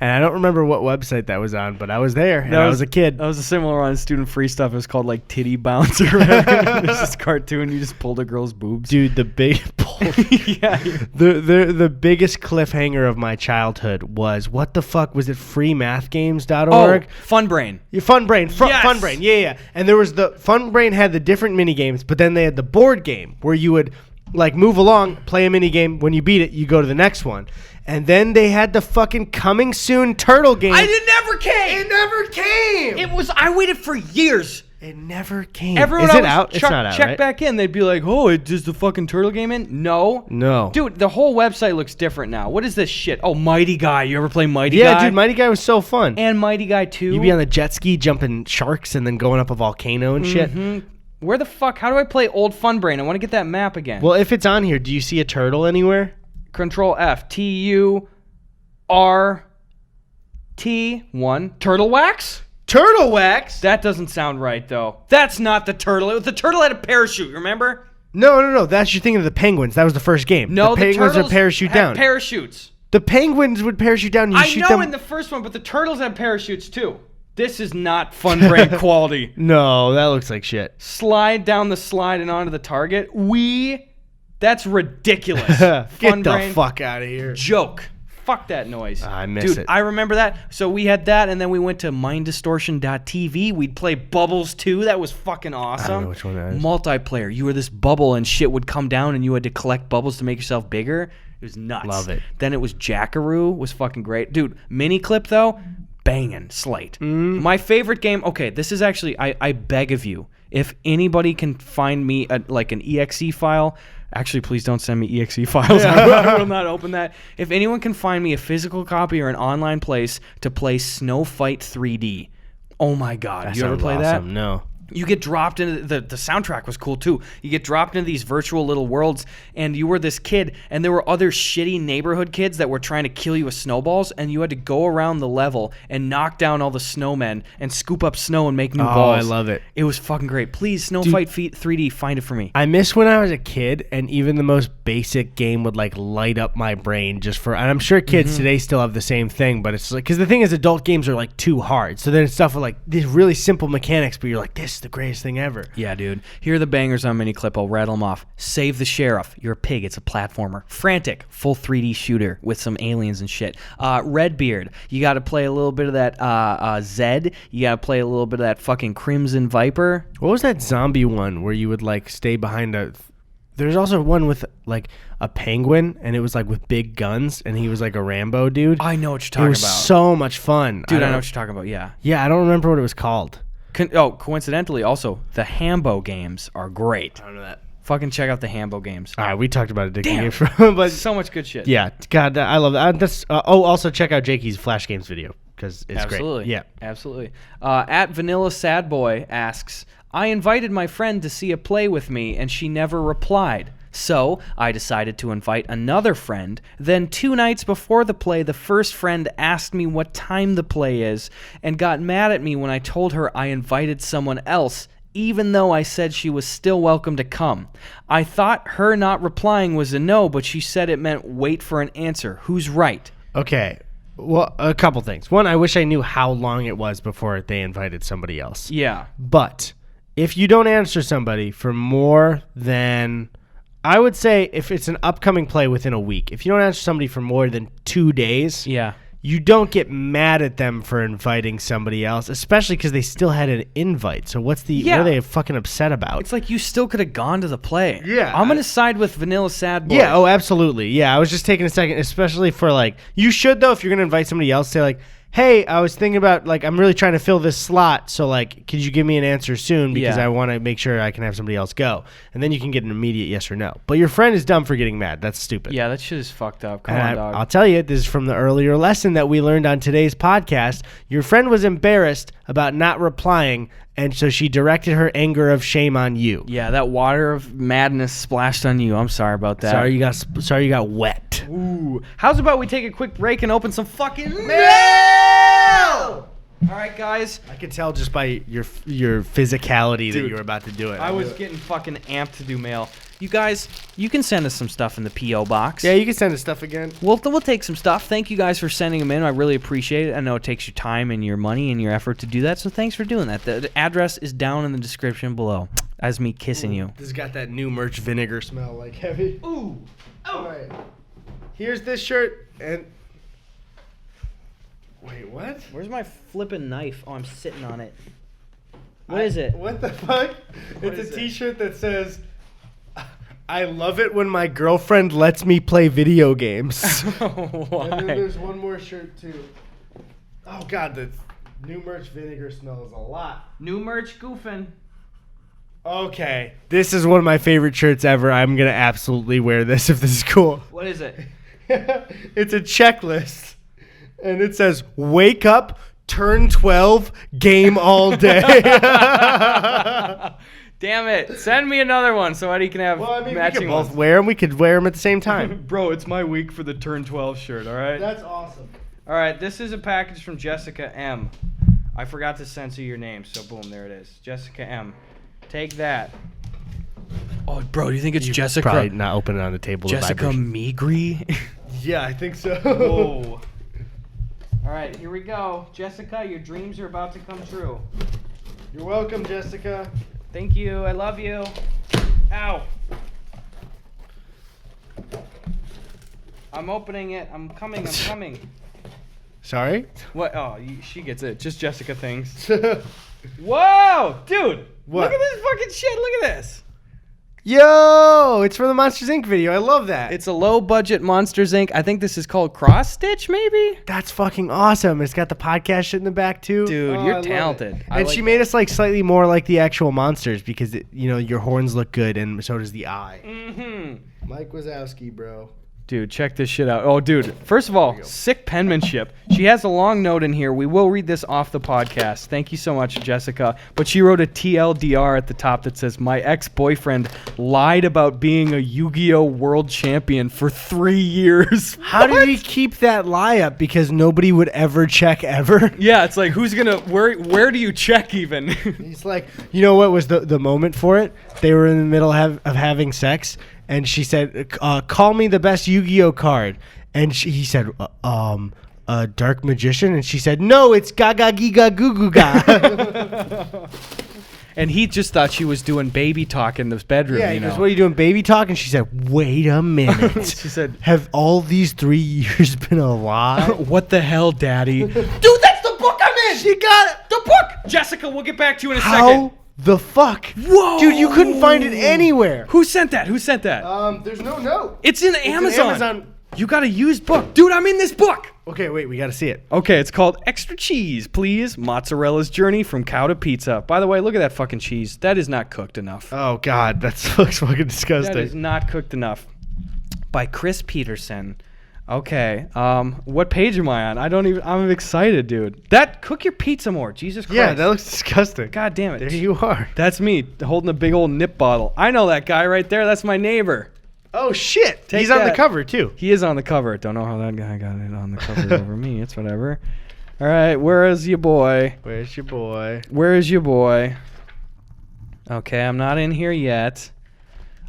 And I don't remember what website that was on, but I was there, and I was a kid. That was a similar one. Student free stuff. It was called like Titty Bounce or whatever. There's this cartoon. You just pulled a girl's boobs. Dude, the big the biggest cliffhanger of my childhood was, what the fuck was it? freemathgames.org? Oh, Funbrain. Funbrain. Yes. Funbrain. Yeah. And there was Funbrain had the different mini games, but then they had the board game where you would like move along, play a mini game. When you beat it, you go to the next one. And then they had the fucking coming soon turtle game. It never came. It never came. I waited for years. It never came. Everyone Is it out? It's not out, check right? back in. They'd be like, oh, is the fucking turtle game in? No. Dude, the whole website looks different now. What is this shit? Oh, Mighty Guy. You ever play Mighty Guy? Yeah, dude, Mighty Guy was so fun. And Mighty Guy 2. You'd be on the jet ski jumping sharks and then going up a volcano and shit. Where the fuck? How do I play Old Funbrain? I want to get that map again. Well, if it's on here, do you see a turtle anywhere? Control F. TURT1. Turtle Wax? Turtle Wax? That doesn't sound right, though. That's not the turtle. The turtle had a parachute, remember? No. That's you're thinking of the penguins. That was the first game. No, the penguins turtles are parachute had down. Parachutes. The penguins would parachute down. I know in the first one, but the turtles have parachutes too. This is not Fun Brain quality. No, that looks like shit. Slide down the slide and onto the target. That's ridiculous. Get the fuck out of here. Joke. Fuck that noise. I miss it. I remember that. So we had that, and then we went to minddistortion.tv. We'd play Bubbles 2. That was fucking awesome. I don't know which one that is. Multiplayer. You were this bubble, and shit would come down, and you had to collect bubbles to make yourself bigger. It was nuts. Love it. Then it was Jackaroo. Was fucking great. Dude, Mini Clip, though, banging slate. My favorite game. Okay, this is actually, I beg of you, if anybody can find me an exe file. Actually, please don't send me exe files. I will not open that. If anyone can find me a physical copy or an online place to play Snow Fight 3D, oh my God. You ever play that? No. You get dropped into the soundtrack was cool too. You get dropped into these virtual little worlds, and you were this kid, and there were other shitty neighborhood kids that were trying to kill you with snowballs, and you had to go around the level and knock down all the snowmen and scoop up snow and make new balls. I love it. It was fucking great. Please, Snow Fight 3D, find it for me. I miss when I was a kid, and even the most basic game would light up my brain just for. And I'm sure kids today still have the same thing, but it's because the thing is, adult games are too hard. So then it's stuff with these really simple mechanics, but you're like, this is the greatest thing ever. Yeah, dude. Here are the bangers on Mini Clip. I'll rattle them off. Save the Sheriff. You're a pig. It's a platformer. Frantic. Full 3D shooter with some aliens and shit. Redbeard. You got to play a little bit of that Zed. You got to play a little bit of that fucking Crimson Viper. What was that zombie one where you would stay behind a... There's also one with a penguin, and it was with big guns, and he was a Rambo dude. I know what you're talking about. It was so much fun. Dude, I know what you're talking about, yeah. Yeah, I don't remember what it was called. Coincidentally, also, the Hambo games are great. I don't know that. Fucking check out the Hambo games. All right, we talked about addicting games, but so much good shit. Yeah, God, I love that. Also check out Jakey's Flash Games video because it's Absolutely. great. Yeah, absolutely. At Vanilla Sad Boy asks, I invited my friend to see a play with me, and she never replied. So I decided to invite another friend. Then 2 nights before the play, the first friend asked me what time the play is and got mad at me when I told her I invited someone else, even though I said she was still welcome to come. I thought her not replying was a no, but she said it meant wait for an answer. Who's right? Okay. Well, a couple things. One, I wish I knew how long it was before they invited somebody else. Yeah. But if you don't answer somebody for more than... I would say if it's an upcoming play within a week, if you don't answer somebody for more than 2 days, you don't get mad at them for inviting somebody else, especially because they still had an invite. So what are they fucking upset about? It's you still could have gone to the play. Yeah. I'm going to side with Vanilla Sad Boy. Yeah, absolutely. Yeah, I was just taking a second, especially for you should though, if you're going to invite somebody else, say hey, I was thinking about, I'm really trying to fill this slot, so, could you give me an answer soon because I want to make sure I can have somebody else go. And then you can get an immediate yes or no. But your friend is dumb for getting mad. That's stupid. Yeah, that shit is fucked up. Come on, dog. I'll tell you, this is from the earlier lesson that we learned on today's podcast. Your friend was embarrassed about not replying, and so she directed her anger of shame on you. Yeah, that water of madness splashed on you. I'm sorry about that. Sorry you got wet. Ooh. How's about we take a quick break and open some fucking mail? All right, guys. I could tell just by your physicality that you were about to do it. I was getting fucking amped to do mail. You guys, you can send us some stuff in the P.O. box. Yeah, you can send us stuff again. We'll take some stuff. Thank you guys for sending them in. I really appreciate it. I know it takes your time and your money and your effort to do that, so thanks for doing that. The address is down in the description below. As me kissing you. This has got that new merch vinegar smell, heavy. Ooh. Oh. All right. Here's this shirt and... Wait, what? Where's my flippin' knife? Oh, I'm sitting on it. What is it? What the fuck? It's a t-shirt that says... I love it when my girlfriend lets me play video games. Why? And then there's one more shirt too. Oh god, the new merch vinegar smells a lot. New merch goofing. Okay, this is one of my favorite shirts ever. I'm gonna absolutely wear this if this is cool. What is it? It's a checklist, and it says, "Wake up, turn 12, game all day." Damn it. Send me another one so Eddie can have matching we could both ones. wear them. We could wear them at the same time. Bro, it's my week for the Turn 12 shirt, all right? That's awesome. All right, this is a package from Jessica M. I forgot to censor your name, so boom, there it is. Jessica M. Take that. Oh, bro, do you think it's Jessica? Probably not open it on the table. Jessica Meagri? Yeah, I think so. Whoa. All right, here we go. Jessica, your dreams are about to come true. You're welcome, Jessica. Thank you. I love you. Ow. I'm opening it. I'm coming. Sorry? What? Oh, she gets it. Just Jessica things. Whoa, dude. What? Look at this fucking shit. Look at this. Yo, it's from the Monsters Inc. video. I love that. It's a low-budget Monsters Inc. I think this is called Cross Stitch, maybe? That's fucking awesome. It's got the podcast shit in the back, too. Dude, Oh, you're talented. And she made us like slightly more like the actual monsters because, your horns look good and so does the eye. Mm-hmm. Mike Wazowski, bro. Dude, check this shit out. Oh, dude. First of all, sick penmanship. She has a long note in here. We will read this off the podcast. Thank you so much, Jessica. But she wrote a TLDR at the top that says, my ex-boyfriend lied about being a Yu-Gi-Oh! World champion for 3 years. How did he keep that lie up? Because nobody would ever check ever? Yeah, it's like, who's gonna, where do you check even? He's like, you know what was the moment for it? They were in the middle of having sex. And she said, call me the best Yu-Gi-Oh card. And he said, Dark Magician? And she said, no, it's Gaga Giga Goo Goo Ga. And he just thought she was doing baby talk in this bedroom. Yeah, he goes, what are you doing, baby talk? And she said, wait a minute. She said, have all these 3 years been a lie? What the hell, Daddy? Dude, that's the book I'm in! She got it! The book! Jessica, we'll get back to you in a second. How the fuck? Whoa! Dude, you couldn't find it anywhere. Who sent that? There's no note. It's in Amazon. You got a used book. Dude, I'm in this book. Okay, wait, we got to see it. Okay, it's called Extra Cheese, Please. Mozzarella's Journey from Cow to Pizza. By the way, look at that fucking cheese. That is not cooked enough. Oh, God, that looks fucking disgusting. That is not cooked enough. By Chris Peterson. Okay, what page am I on? I'm excited, dude. Cook your pizza more. Jesus Christ. Yeah, that looks disgusting. God damn it. There you are. That's me holding a big old nip bottle. I know that guy right there. That's my neighbor. Oh, shit. Take He's on the that. cover, too. He is on the cover. Don't know how that guy got it on the cover over me. It's whatever. All right, where is your boy? Where's your boy? Where is your boy? Okay, I'm not in here yet.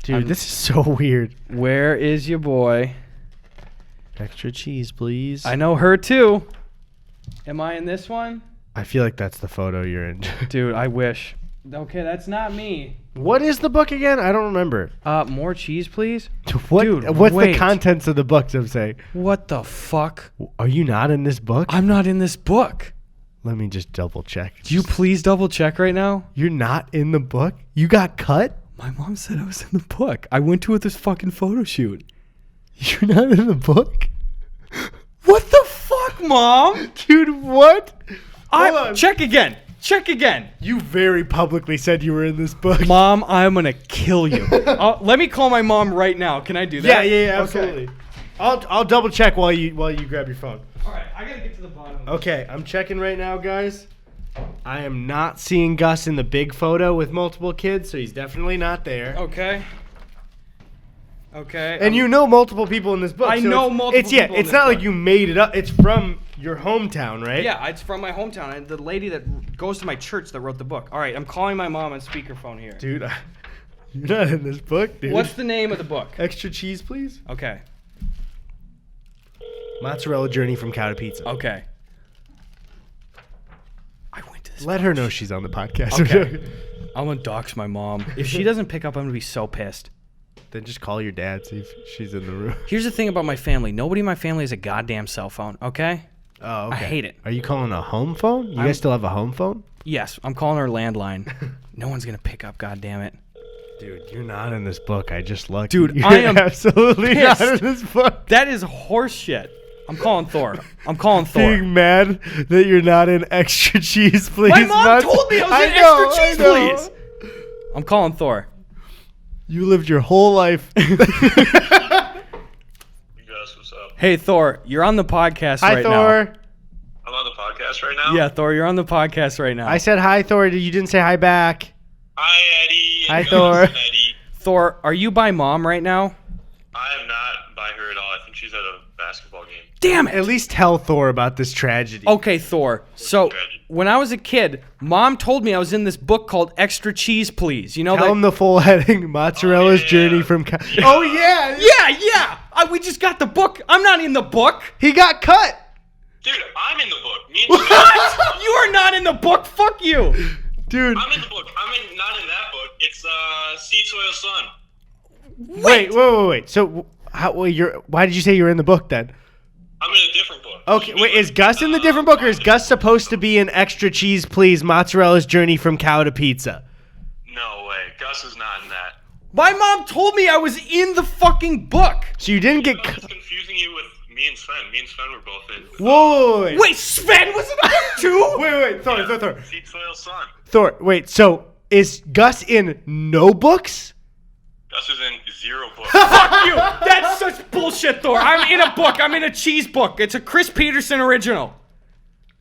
Dude, this is so weird. Where is your boy? Extra cheese, please. I know her, too. Am I in this one? I feel like that's the photo you're in. Dude, I wish. Okay, that's not me. What is the book again? I don't remember. More cheese, please? What? Dude, what's wait. the contents of the book, I'm saying? What the fuck? Are you not in this book? I'm not in this book. Let me just double check. Do you please double check right now? You're not in the book? You got cut? My mom said I was in the book. I went to this fucking photo shoot. You're not in the book? What the fuck, Mom? Dude, what? Check again. Check again. You very publicly said you were in this book. Mom, I'm going to kill you. Let me call my mom right now. Can I do that? Yeah, absolutely. Okay. I'll double check while you grab your phone. All right, I got to get to the bottom of this. Okay, I'm checking right now, guys. I am not seeing Gus in the big photo with multiple kids, so he's definitely not there. Okay. And you know multiple people in this book. I know multiple people in It's this not book. like you made it up. It's from your hometown, right? Yeah, it's from my hometown. And the lady that goes to my church that wrote the book. All right, I'm calling my mom on speakerphone here. Dude, you're not in this book, dude. What's the name of the book? Extra cheese, please. Okay. Mozzarella Journey from Cow to Pizza. Okay. I went to this. Let her know she's on the podcast. Okay. I'm going to dox my mom. If she doesn't pick up, I'm going to be so pissed. Then just call your dad, see if she's in the room. Here's the thing about my family. Nobody in my family has a goddamn cell phone, okay? Oh, okay. I hate it. Are you calling a home phone? You guys still have a home phone? Yes, I'm calling her landline. No one's going to pick up, goddammit. Dude, you're not in this book. I just looked. Dude, you're I am absolutely pissed. not in this book. That is horse shit. I'm calling Thor. I'm calling Thor. Being mad that you're not in extra cheese, please. My mom told me I was in extra cheese, please. I'm calling Thor. You lived your whole life. You guys, what's up? Hey, Thor, you're on the podcast Hi, right Thor. now. I'm on the podcast right now? Yeah, Thor, you're on the podcast right now. I said hi, Thor. You didn't say hi back. Hi, Eddie. Hi, Gus Thor. and Eddy. Thor, are you by Mom right now? I am not by her at all. I think she's at a basketball game. Damn it. At least tell Thor about this tragedy. Okay, Thor. So, when I was a kid, Mom told me I was in this book called Extra Cheese, Please. You know Tell that? him the full heading. Mozzarella's yeah. Journey from... Oh, yeah. Yeah. We just got the book. I'm not in the book. He got cut. Dude, I'm in the book. Me and What? You are not in the book. Fuck you. Dude. I'm in the book. Not in that book. It's Seed, Soil, Sun. Wait. So, why did you say you were in the book then? I'm in a different book. Okay, wait, is Gus in the different book, or is Gus supposed to be an extra cheese, please, mozzarella's journey from cow to pizza? No way. Gus is not in that. My mom told me I was in the fucking book. So you didn't get... I was confusing you with me and Sven. Me and Sven were both in. Whoa, Wait, Sven was in the book too? Wait, Thor. Seed, Soil, Sun. Thor, wait, so is Gus in no books? Gus is in 0 books. Fuck you. That's such bullshit, Thor. I'm in a book. I'm in a cheese book. It's a Chris Peterson original.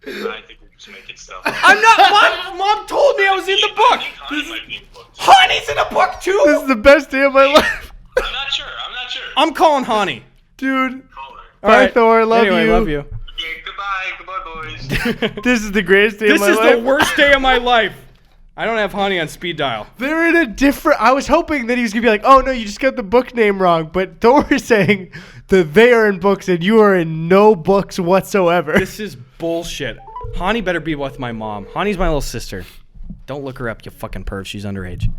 I think we're just making stuff. I'm not. Mom told me I was in the book. I think Honey might be in the book. Honey's in a book too. This is the best day of my life. I'm not sure. I'm calling Honey. Dude. Call her. All Bye, Thor. Love anyway, you. love you. Okay, goodbye. Boys. This is the greatest day of This my is life. the worst day of my life. I don't have Honey on speed dial. They're in a different... I was hoping that he was going to be like, oh, no, you just got the book name wrong. But Thor is saying that they are in books and you are in no books whatsoever. This is bullshit. Honey better be with my mom. Honey's my little sister. Don't look her up, you fucking perv. She's underage.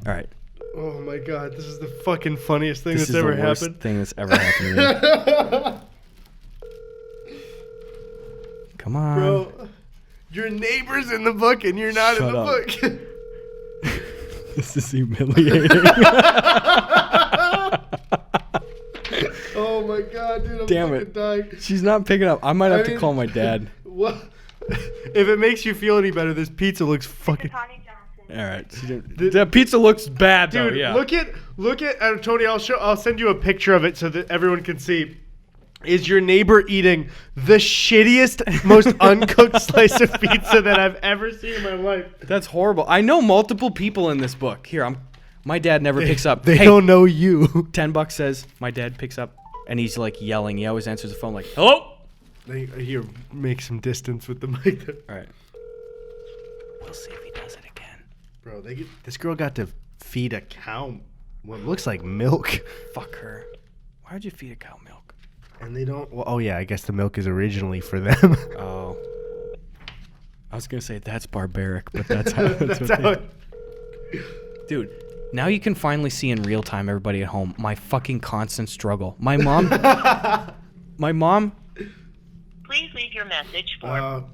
All right. Oh, my God. This is the fucking funniest thing This that's is ever the worst happened. thing that's ever happened to me. Come on. Bro, your neighbor's in the book and you're not Shut in the up. book. This is humiliating. Oh, my God, dude. I'm Damn fucking it. dying. She's not picking up. I might have I to mean- call my dad. What? If it makes you feel any better, this pizza looks fucking... All right. That pizza looks bad, though. Dude, Yeah. look at Tony. I'll send you a picture of it so that everyone can see. Is your neighbor eating the shittiest, most uncooked slice of pizza that I've ever seen in my life? That's horrible. I know multiple people in this book. Here, my dad never picks up. They Hey, don't know you. $10 says my dad picks up, and he's like yelling. He always answers the phone like, "Hello." Here, make some distance with the mic there. All right. We'll see if he does it again. Bro, this girl got to feed a cow what looks like milk. Fuck her. Why'd you feed a cow milk? And they don't... Well, oh, yeah, I guess the milk is originally for them. Oh. I was gonna say that's barbaric, but that's how. That's how Dude, now you can finally see in real time, everybody at home, my fucking constant struggle. My mom. Please leave your message for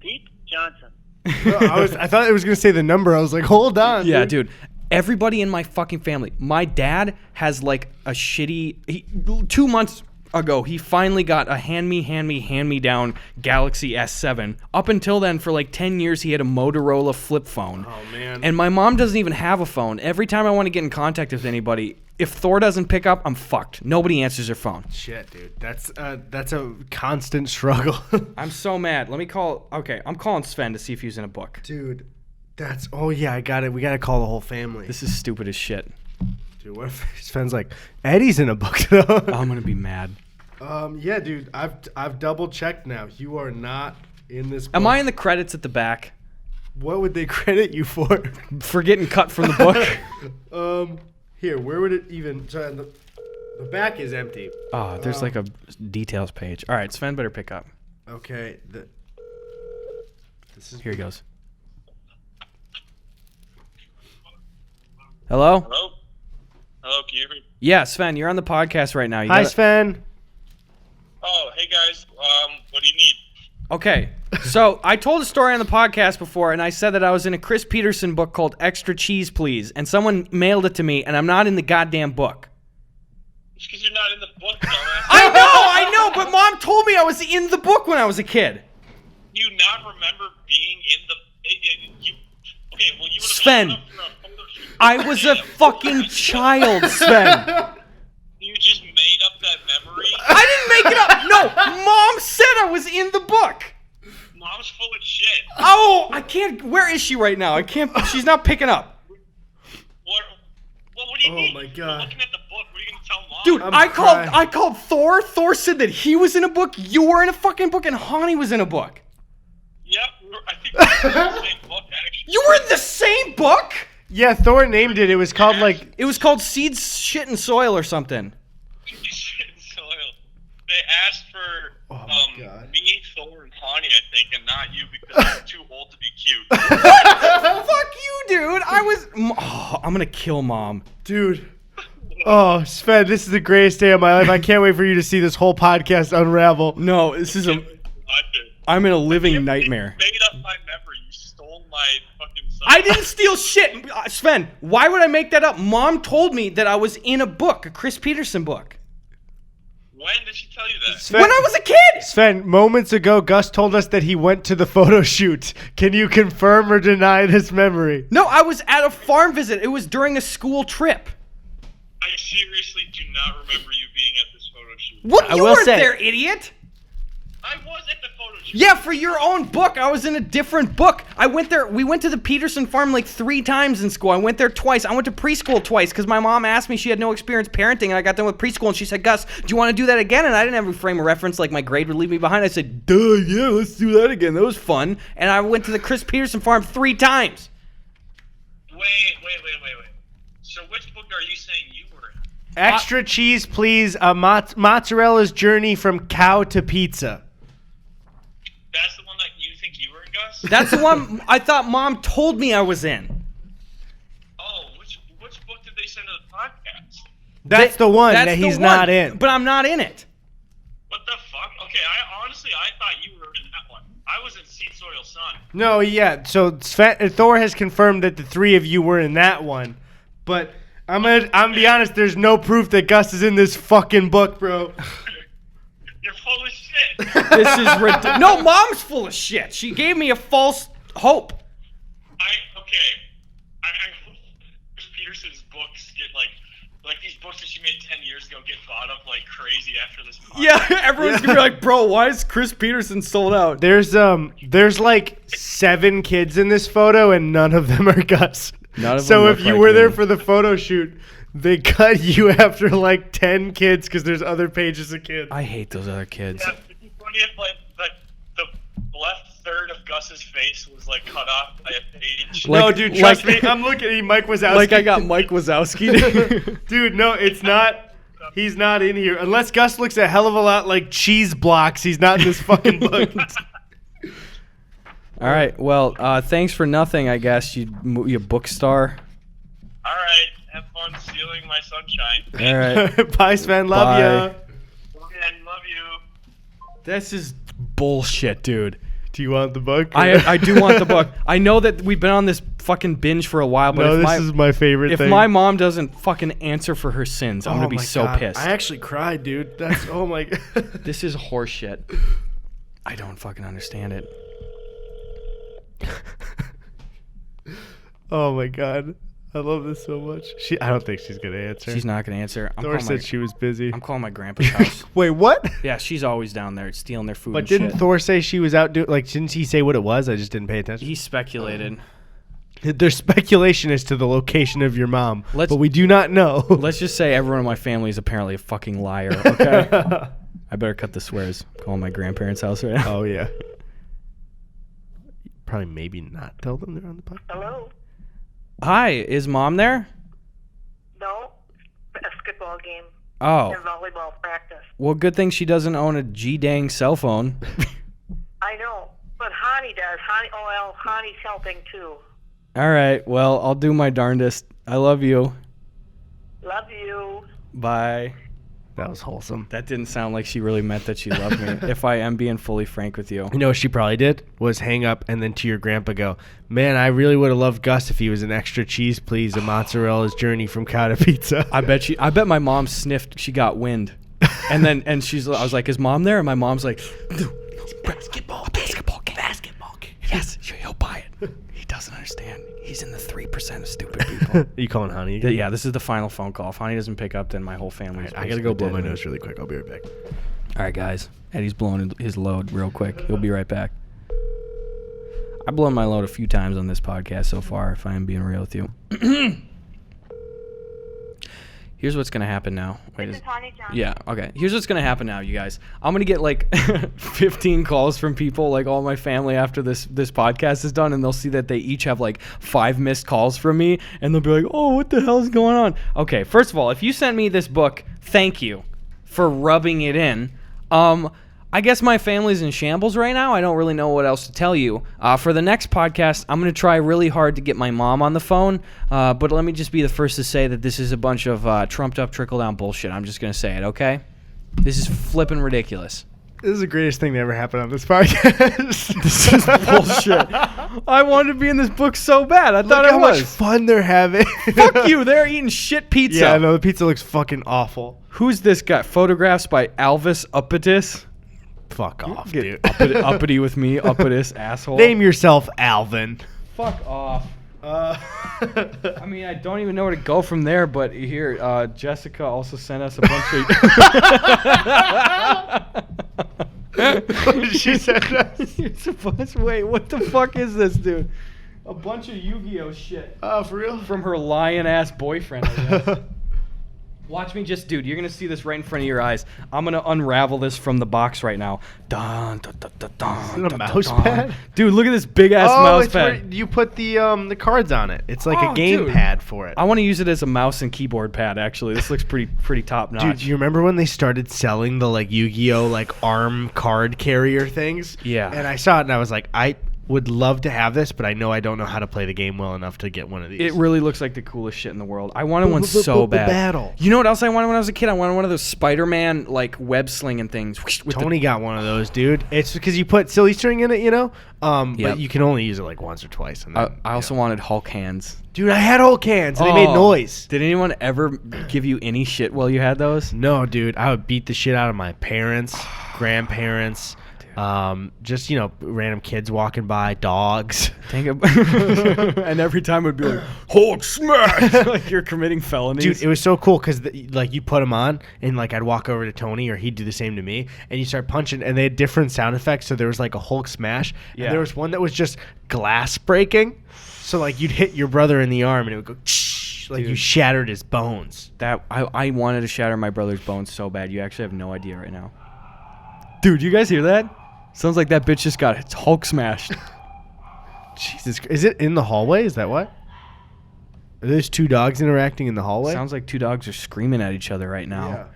Pete Johnson. I thought it was going to say the number. I was like, hold on. Yeah, dude. Everybody in my fucking family. My dad has like a shitty. 2 months ago, he finally got a hand-me-down Galaxy S7. Up until then, for like 10 years, he had a Motorola flip phone. Oh, man. And my mom doesn't even have a phone. Every time I want to get in contact with anybody, if Thor doesn't pick up, I'm fucked. Nobody answers their phone. Shit, dude. That's a constant struggle. I'm so mad. Let me call. Okay, I'm calling Sven to see if he's in a book. Dude, that's... Oh, yeah, I got it. We got to call the whole family. This is stupid as shit. Dude, what if Sven's like, Eddie's in a book, though? I'm gonna be mad. Yeah, dude. I've double checked now. You are not in this book. Am I in the credits at the back What would they credit you for? for getting cut from the book? Here, where would it even... So the back is empty. Oh, there's like a details page. All right, Sven better pick up. Okay. This is... Here he goes. Hello? Hello? Hello, can you hear me? Yeah, Sven, you're on the podcast right now. You Hi, gotta- Sven. Oh, hey guys. What do you need? Okay, so I told a story on the podcast before, and I said that I was in a Chris Peterson book called Extra Cheese, Please, and someone mailed it to me, and I'm not in the goddamn book. It's because you're not in the book, dumbass. I know, but Mom told me I was in the book when I was a kid. You not remember being in the... Okay, well, you would have... Sven, I was a fucking child, Sven. You just made up that memory? I didn't make it up. No, Mom said I was in the book. Mom's full of shit. Oh, I can't. Where is she right now? I can't. She's not picking up. What do you need? my You're God. looking at the book. What are you going to tell Mom? Dude, I'm I crying. called Thor. Thor said that he was in a book. You were in a fucking book, and Hani was in a book. Yep, I think we're in the same book, actually. You were in the same book? Yeah, Thor named it. It was called like... It was called Seeds, Shit, and Soil or something. they asked for God. me, Thor, and Connie, I think, and not you because I'm too old to be cute. Fuck you, dude. I'm gonna kill Mom. Dude. Oh, Sven, this is the greatest day of my life. I can't wait for you to see this whole podcast unravel. No, this is I'm in a living nightmare. You made up my memory. You stole my fucking son. I didn't steal shit. Sven, why would I make that up? Mom told me that I was in a book, a Chris Peterson book. When did she tell you that? Sven, When I was a kid. Sven, moments ago, Gus told us that he went to the photo shoot. Can you confirm or deny this memory? No, I was at a farm visit. It was during a school trip. I seriously do not remember you being at this photo shoot. Well, I you will weren't say- there, idiot. I was at the photo shoot. Yeah, for your own book. I was in a different book. I went there. We went to the Peterson farm like 3 times in school. I went there twice. I went to preschool twice because my mom asked me. She had no experience parenting, and I got done with preschool, and she said, "Gus, do you want to do that again?" And I didn't have a frame of reference like my grade would leave me behind. I said, "Duh, yeah, let's do that again. That was fun." And I went to the Chris Peterson farm 3 times. Wait. So which book are you saying you were in? Extra cheese, please. Mozzarella's journey from cow to pizza. That's the one that you think you were in, Gus? That's the one I thought Mom told me I was in. Oh, which book did they send to the podcast? That's the one That's that the he's one, not in. But I'm not in it. What the fuck? Okay, I thought you were in that one. I was in Seed Soil Sun. No, yeah. So Thor has confirmed that the 3 of you were in that one, but I'm gonna be honest. There's no proof that Gus is in this fucking book, bro. You're full of shit. This is ridiculous. No, Mom's full of shit. She gave me a false hope. I hope Chris Peterson's books get like these books that she made 10 years ago get bought up like crazy after this podcast. Yeah, everyone's gonna be like, "Bro, why is Chris Peterson sold out?" There's like 7 kids in this photo, and none of them are Gus. None of So them if look you like were there me. for the photo shoot, they cut you after like 10 kids because there's other pages of kids. I hate those other kids. Yeah, it'd be funny if the left third of Gus's face was like cut off by a page. No, like- dude, trust like- me. I'm looking at you, Mike Wazowski. Like I got Mike Wazowski. Dude, no, it's not. He's not in here. Unless Gus looks a hell of a lot like cheese blocks, he's not in this fucking book. All right. Well, thanks for nothing, I guess. You book star. All right, have fun stealing my sunshine. All right. Bye, Sven. Love Bye. ya. And love you. This is bullshit, dude. Do you want the book? I do want the book. I know that we've been on this fucking binge for a while, but No, if this is my favorite if thing. my mom doesn't fucking answer for her sins, I'm gonna be my so God. pissed. I actually cried, dude. That's oh my God. This is horseshit. I don't fucking understand it. Oh my God. I love this so much. I don't think she's gonna answer. She's not gonna answer. Thor said she was busy. I'm calling my grandpa's house. Wait, what? Yeah, she's always down there stealing their food. But and didn't shit. Thor say she was out doing? Like, didn't he say what it was? I just didn't pay attention. He speculated. There's speculation as to the location of your mom, Let's- but we do not know. Let's just say everyone in my family is apparently a fucking liar. Okay. I better cut the swears. I'm calling my grandparents' house right now. Oh yeah. Probably maybe not tell them they're on the podcast. Hello? Hi, is Mom there? No? Basketball game Oh, and volleyball practice. well, good thing she doesn't own a G-dang cell phone. I know, but Hani does. Hani's helping too. All right, well, I'll do my darndest. I love you. Love you. Bye. That was wholesome. That didn't sound like she really meant that she loved me, if I am being fully frank with you. You know what she probably did was hang up and then to your grandpa go, man, I really would have loved Gus if he was an extra cheese, please, and mozzarella's journey from cow to pizza. I bet my mom sniffed. She got wind, and I was like, "Is Mom there?" And my mom's like, "Basketball game. Yes, he'll buy it. He doesn't understand. He's in the 3% of stupid people." Are you calling Honey again? Yeah, this is the final phone call. If Honey doesn't pick up, then my whole family. I gotta go blow my nose really quick. I'll be right back. All right, guys. Eddie's blowing his load real quick. He'll be right back. I've blown my load a few times on this podcast so far, if I am being real with you. Here's what's going to happen now. Wait, This is Hani Johnson. yeah, okay. Here's what's going to happen now, you guys. I'm going to get like 15 calls from people, like all my family after this podcast is done, and they'll see that they each have like 5 missed calls from me, and they'll be like, oh, what the hell is going on? Okay, first of all, if you sent me this book, thank you for rubbing it in. I guess my family's in shambles right now. I don't really know what else to tell you. For the next podcast, I'm going to try really hard to get my mom on the phone. But let me just be the first to say that this is a bunch of trumped up trickle-down bullshit. I'm just going to say it, okay? This is flipping ridiculous. This is the greatest thing that ever happened on this podcast. This is bullshit. I wanted to be in this book so bad. I thought Look I how was. much fun they're having. Fuck you. They're eating shit pizza. Yeah, no, the pizza looks fucking awful. Who's this guy? Photographs by Alvis Uppitus. Fuck off, dude. Uppity with me, Uppitus, asshole. Name yourself Alvin. Fuck off. I mean, I don't even know where to go from there, but here, Jessica also sent us a bunch of... She said It's a bunch. Wait, what the fuck is this, dude? A bunch of Yu-Gi-Oh shit. Oh, for real? From her lion-ass boyfriend, I guess. Watch me just, dude, you're going to see this right in front of your eyes. I'm going to unravel this from the box right now. Dun, dun, dun, dun, dun, Is it a dun, mouse dun, pad? dun. Dude, look at this big-ass mouse it's pad. where you put the cards on it. It's like a game dude. pad for it. I want to use it as a mouse and keyboard pad, actually. This looks pretty top-notch. Dude, do you remember when they started selling the like Yu-Gi-Oh like arm card carrier things? Yeah. And I saw it and I was like, I would love to have this, but I know I don't know how to play the game well enough to get one of these. It really looks like the coolest shit in the world. I wanted one so bad. Battle. You know what else I wanted when I was a kid? I wanted one of those Spider-Man like web slinging things. With Tony got one of those, dude. It's because you put silly string in it, you know. Yep. But you can only use it like once or twice. And then, I also wanted Hulk hands. dude, I had Hulk hands and they made noise. Did anyone ever give you any shit while you had those? No, dude, I would beat the shit out of my parents, grandparents. Just random kids walking by, dogs. And every time it would be like Hulk smash, like you're committing felonies. Dude, it was so cool because like you put them on and like I'd walk over to Tony or he'd do the same to me and you start punching and they had different sound effects. So there was like a Hulk smash. Yeah. And there was one that was just glass breaking. So like you'd hit your brother in the arm and it would go like Dude. you shattered his bones. That I wanted to shatter my brother's bones so bad. You actually have no idea right now. Dude, you guys hear that? Sounds like that bitch just got its Hulk smashed. Jesus, is it in the hallway? Is that what? Are those two dogs interacting in the hallway? Sounds like two dogs are screaming at each other right now. Yeah.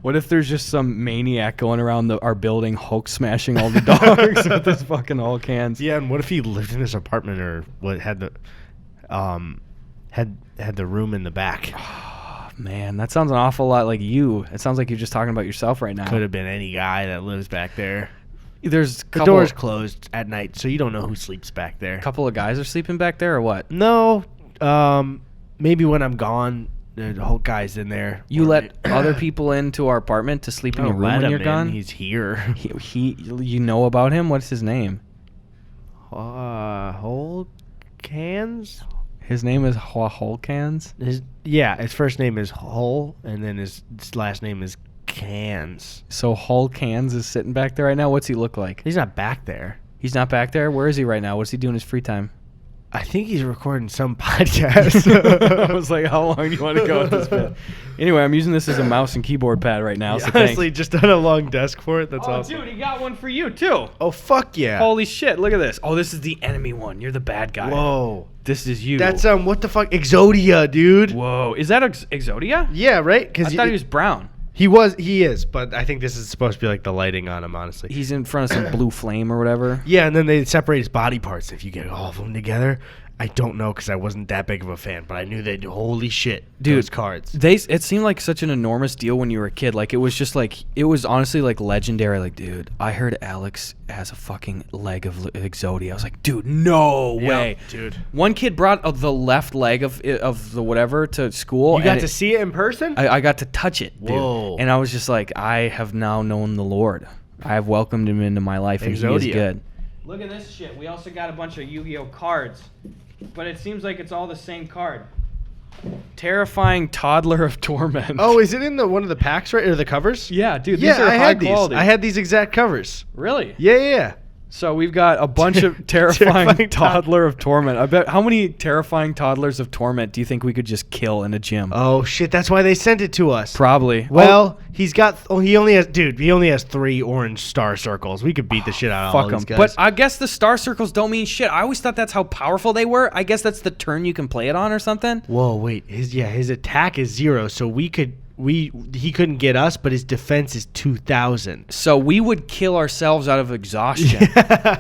What if there's just some maniac going around our building Hulk smashing all the dogs with his fucking Hulk hands? Yeah, and what if he lived in his apartment or what had the had the room in the back? Man, that sounds an awful lot like you. It sounds like you're just talking about yourself right now. Could have been any guy that lives back there. There's The door's closed at night, so you don't know who sleeps back there. a couple of guys are sleeping back there or what? No, maybe when I'm gone, the whole guy's in there. You let other people into our apartment to sleep in your room when you're gone? He's here. He you know about him? What's his name? Whole cans. His name is Hulkans? His first name is Hull, and then his last name is Cans. So Hulkans is sitting back there right now? What's he look like? He's not back there. He's not back there? Where is he right now? What's he doing in his free time? I think he's recording some podcast. I was like, how long do you want to go with this bit? Anyway, I'm using this as a mouse and keyboard pad right now. So Honestly, just on a long desk for it. That's awesome. dude, he got one for you, too. Oh, fuck yeah. Holy shit, look at this. Oh, this is the enemy one. You're the bad guy. Whoa. This is you. That's, what the fuck? Exodia, dude. Whoa. Is that Exodia? Yeah, right? I Because thought he was brown. He is, but I think this is supposed to be like the lighting on him, honestly. He's in front of some blue flame or whatever. Yeah, and then they separate his body parts. If you get all of them together, I don't know because I wasn't that big of a fan, but I knew they'd holy shit, Dude, those cards. It seemed like such an enormous deal when you were a kid. Like, it was honestly like legendary. Like, dude, I heard Alex has a fucking leg of Exodia. I was like, dude, no way. Dude. One kid brought the left leg of the whatever to school. You got to see it in person? I got to touch it, dude. Whoa. And I was just like, I have now known the Lord. I have welcomed him into my life, and he Exodia. is good. Look at this shit. We also got a bunch of Yu-Gi-Oh cards, but it seems like it's all the same card. Terrifying Toddler of Torment. Oh, is it in one of the packs, right? Or the covers? yeah, dude. Yeah, These are I high had quality. these. I had these exact covers. Really? Yeah. So we've got a bunch of terrifying Toddler of Torment. I bet. How many terrifying Toddlers of Torment do you think we could just kill in a gym? Oh, shit. That's why they sent it to us. Probably. Well, he only has 3 orange star circles. We could beat the shit out of all fuck these them. guys. But I guess the star circles don't mean shit. I always thought that's how powerful they were. I guess that's the turn you can play it on or something. Whoa, wait. His attack is 0, so we could he couldn't get us, but his defense is 2,000. So we would kill ourselves out of exhaustion.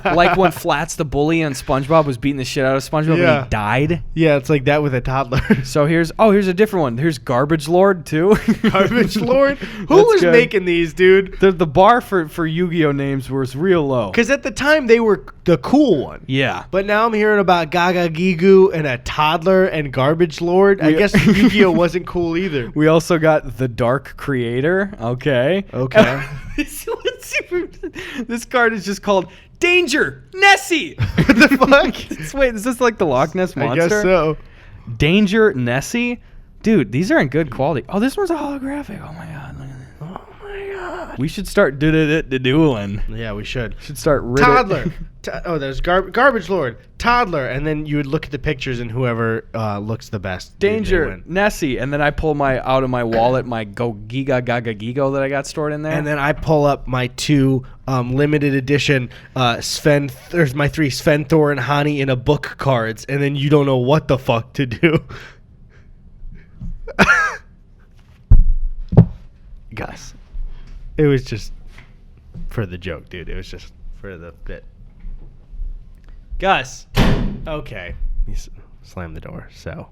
Like when Flats the bully on SpongeBob was beating the shit out of SpongeBob and he died. Yeah, it's like that with a toddler. So here's a different one. Here's Garbage Lord too. Garbage Lord? Who was making these, dude? The bar for Yu-Gi-Oh names was real low. Because at the time they were the cool one. Yeah. But now I'm hearing about Gaga Gigu and a toddler and Garbage Lord. I guess Yu-Gi-Oh wasn't cool either. We also got the Dark Creator. Okay. This card is just called Danger Nessie. What the fuck? Wait, is this like the Loch Ness Monster? I guess so. Danger Nessie? Dude, these are in good quality. Oh, this one's a holographic. Oh my god. Look at this. Oh my god. We should start dueling. Yeah, we should. Should start Toddler. There's Garbage Lord. Toddler. And then you would look at the pictures and whoever looks the best. Danger Nessie. And then I pull out of my wallet my Go Giga Gaga Gigo that I got stored in there. And then I pull up my 2 limited edition there's my 3 Sven, Thor, and Hani in a book cards. And then you don't know what the fuck to do. Gus. It was just for the joke, dude. It was just for the bit. Gus. Okay. He slammed the door. So,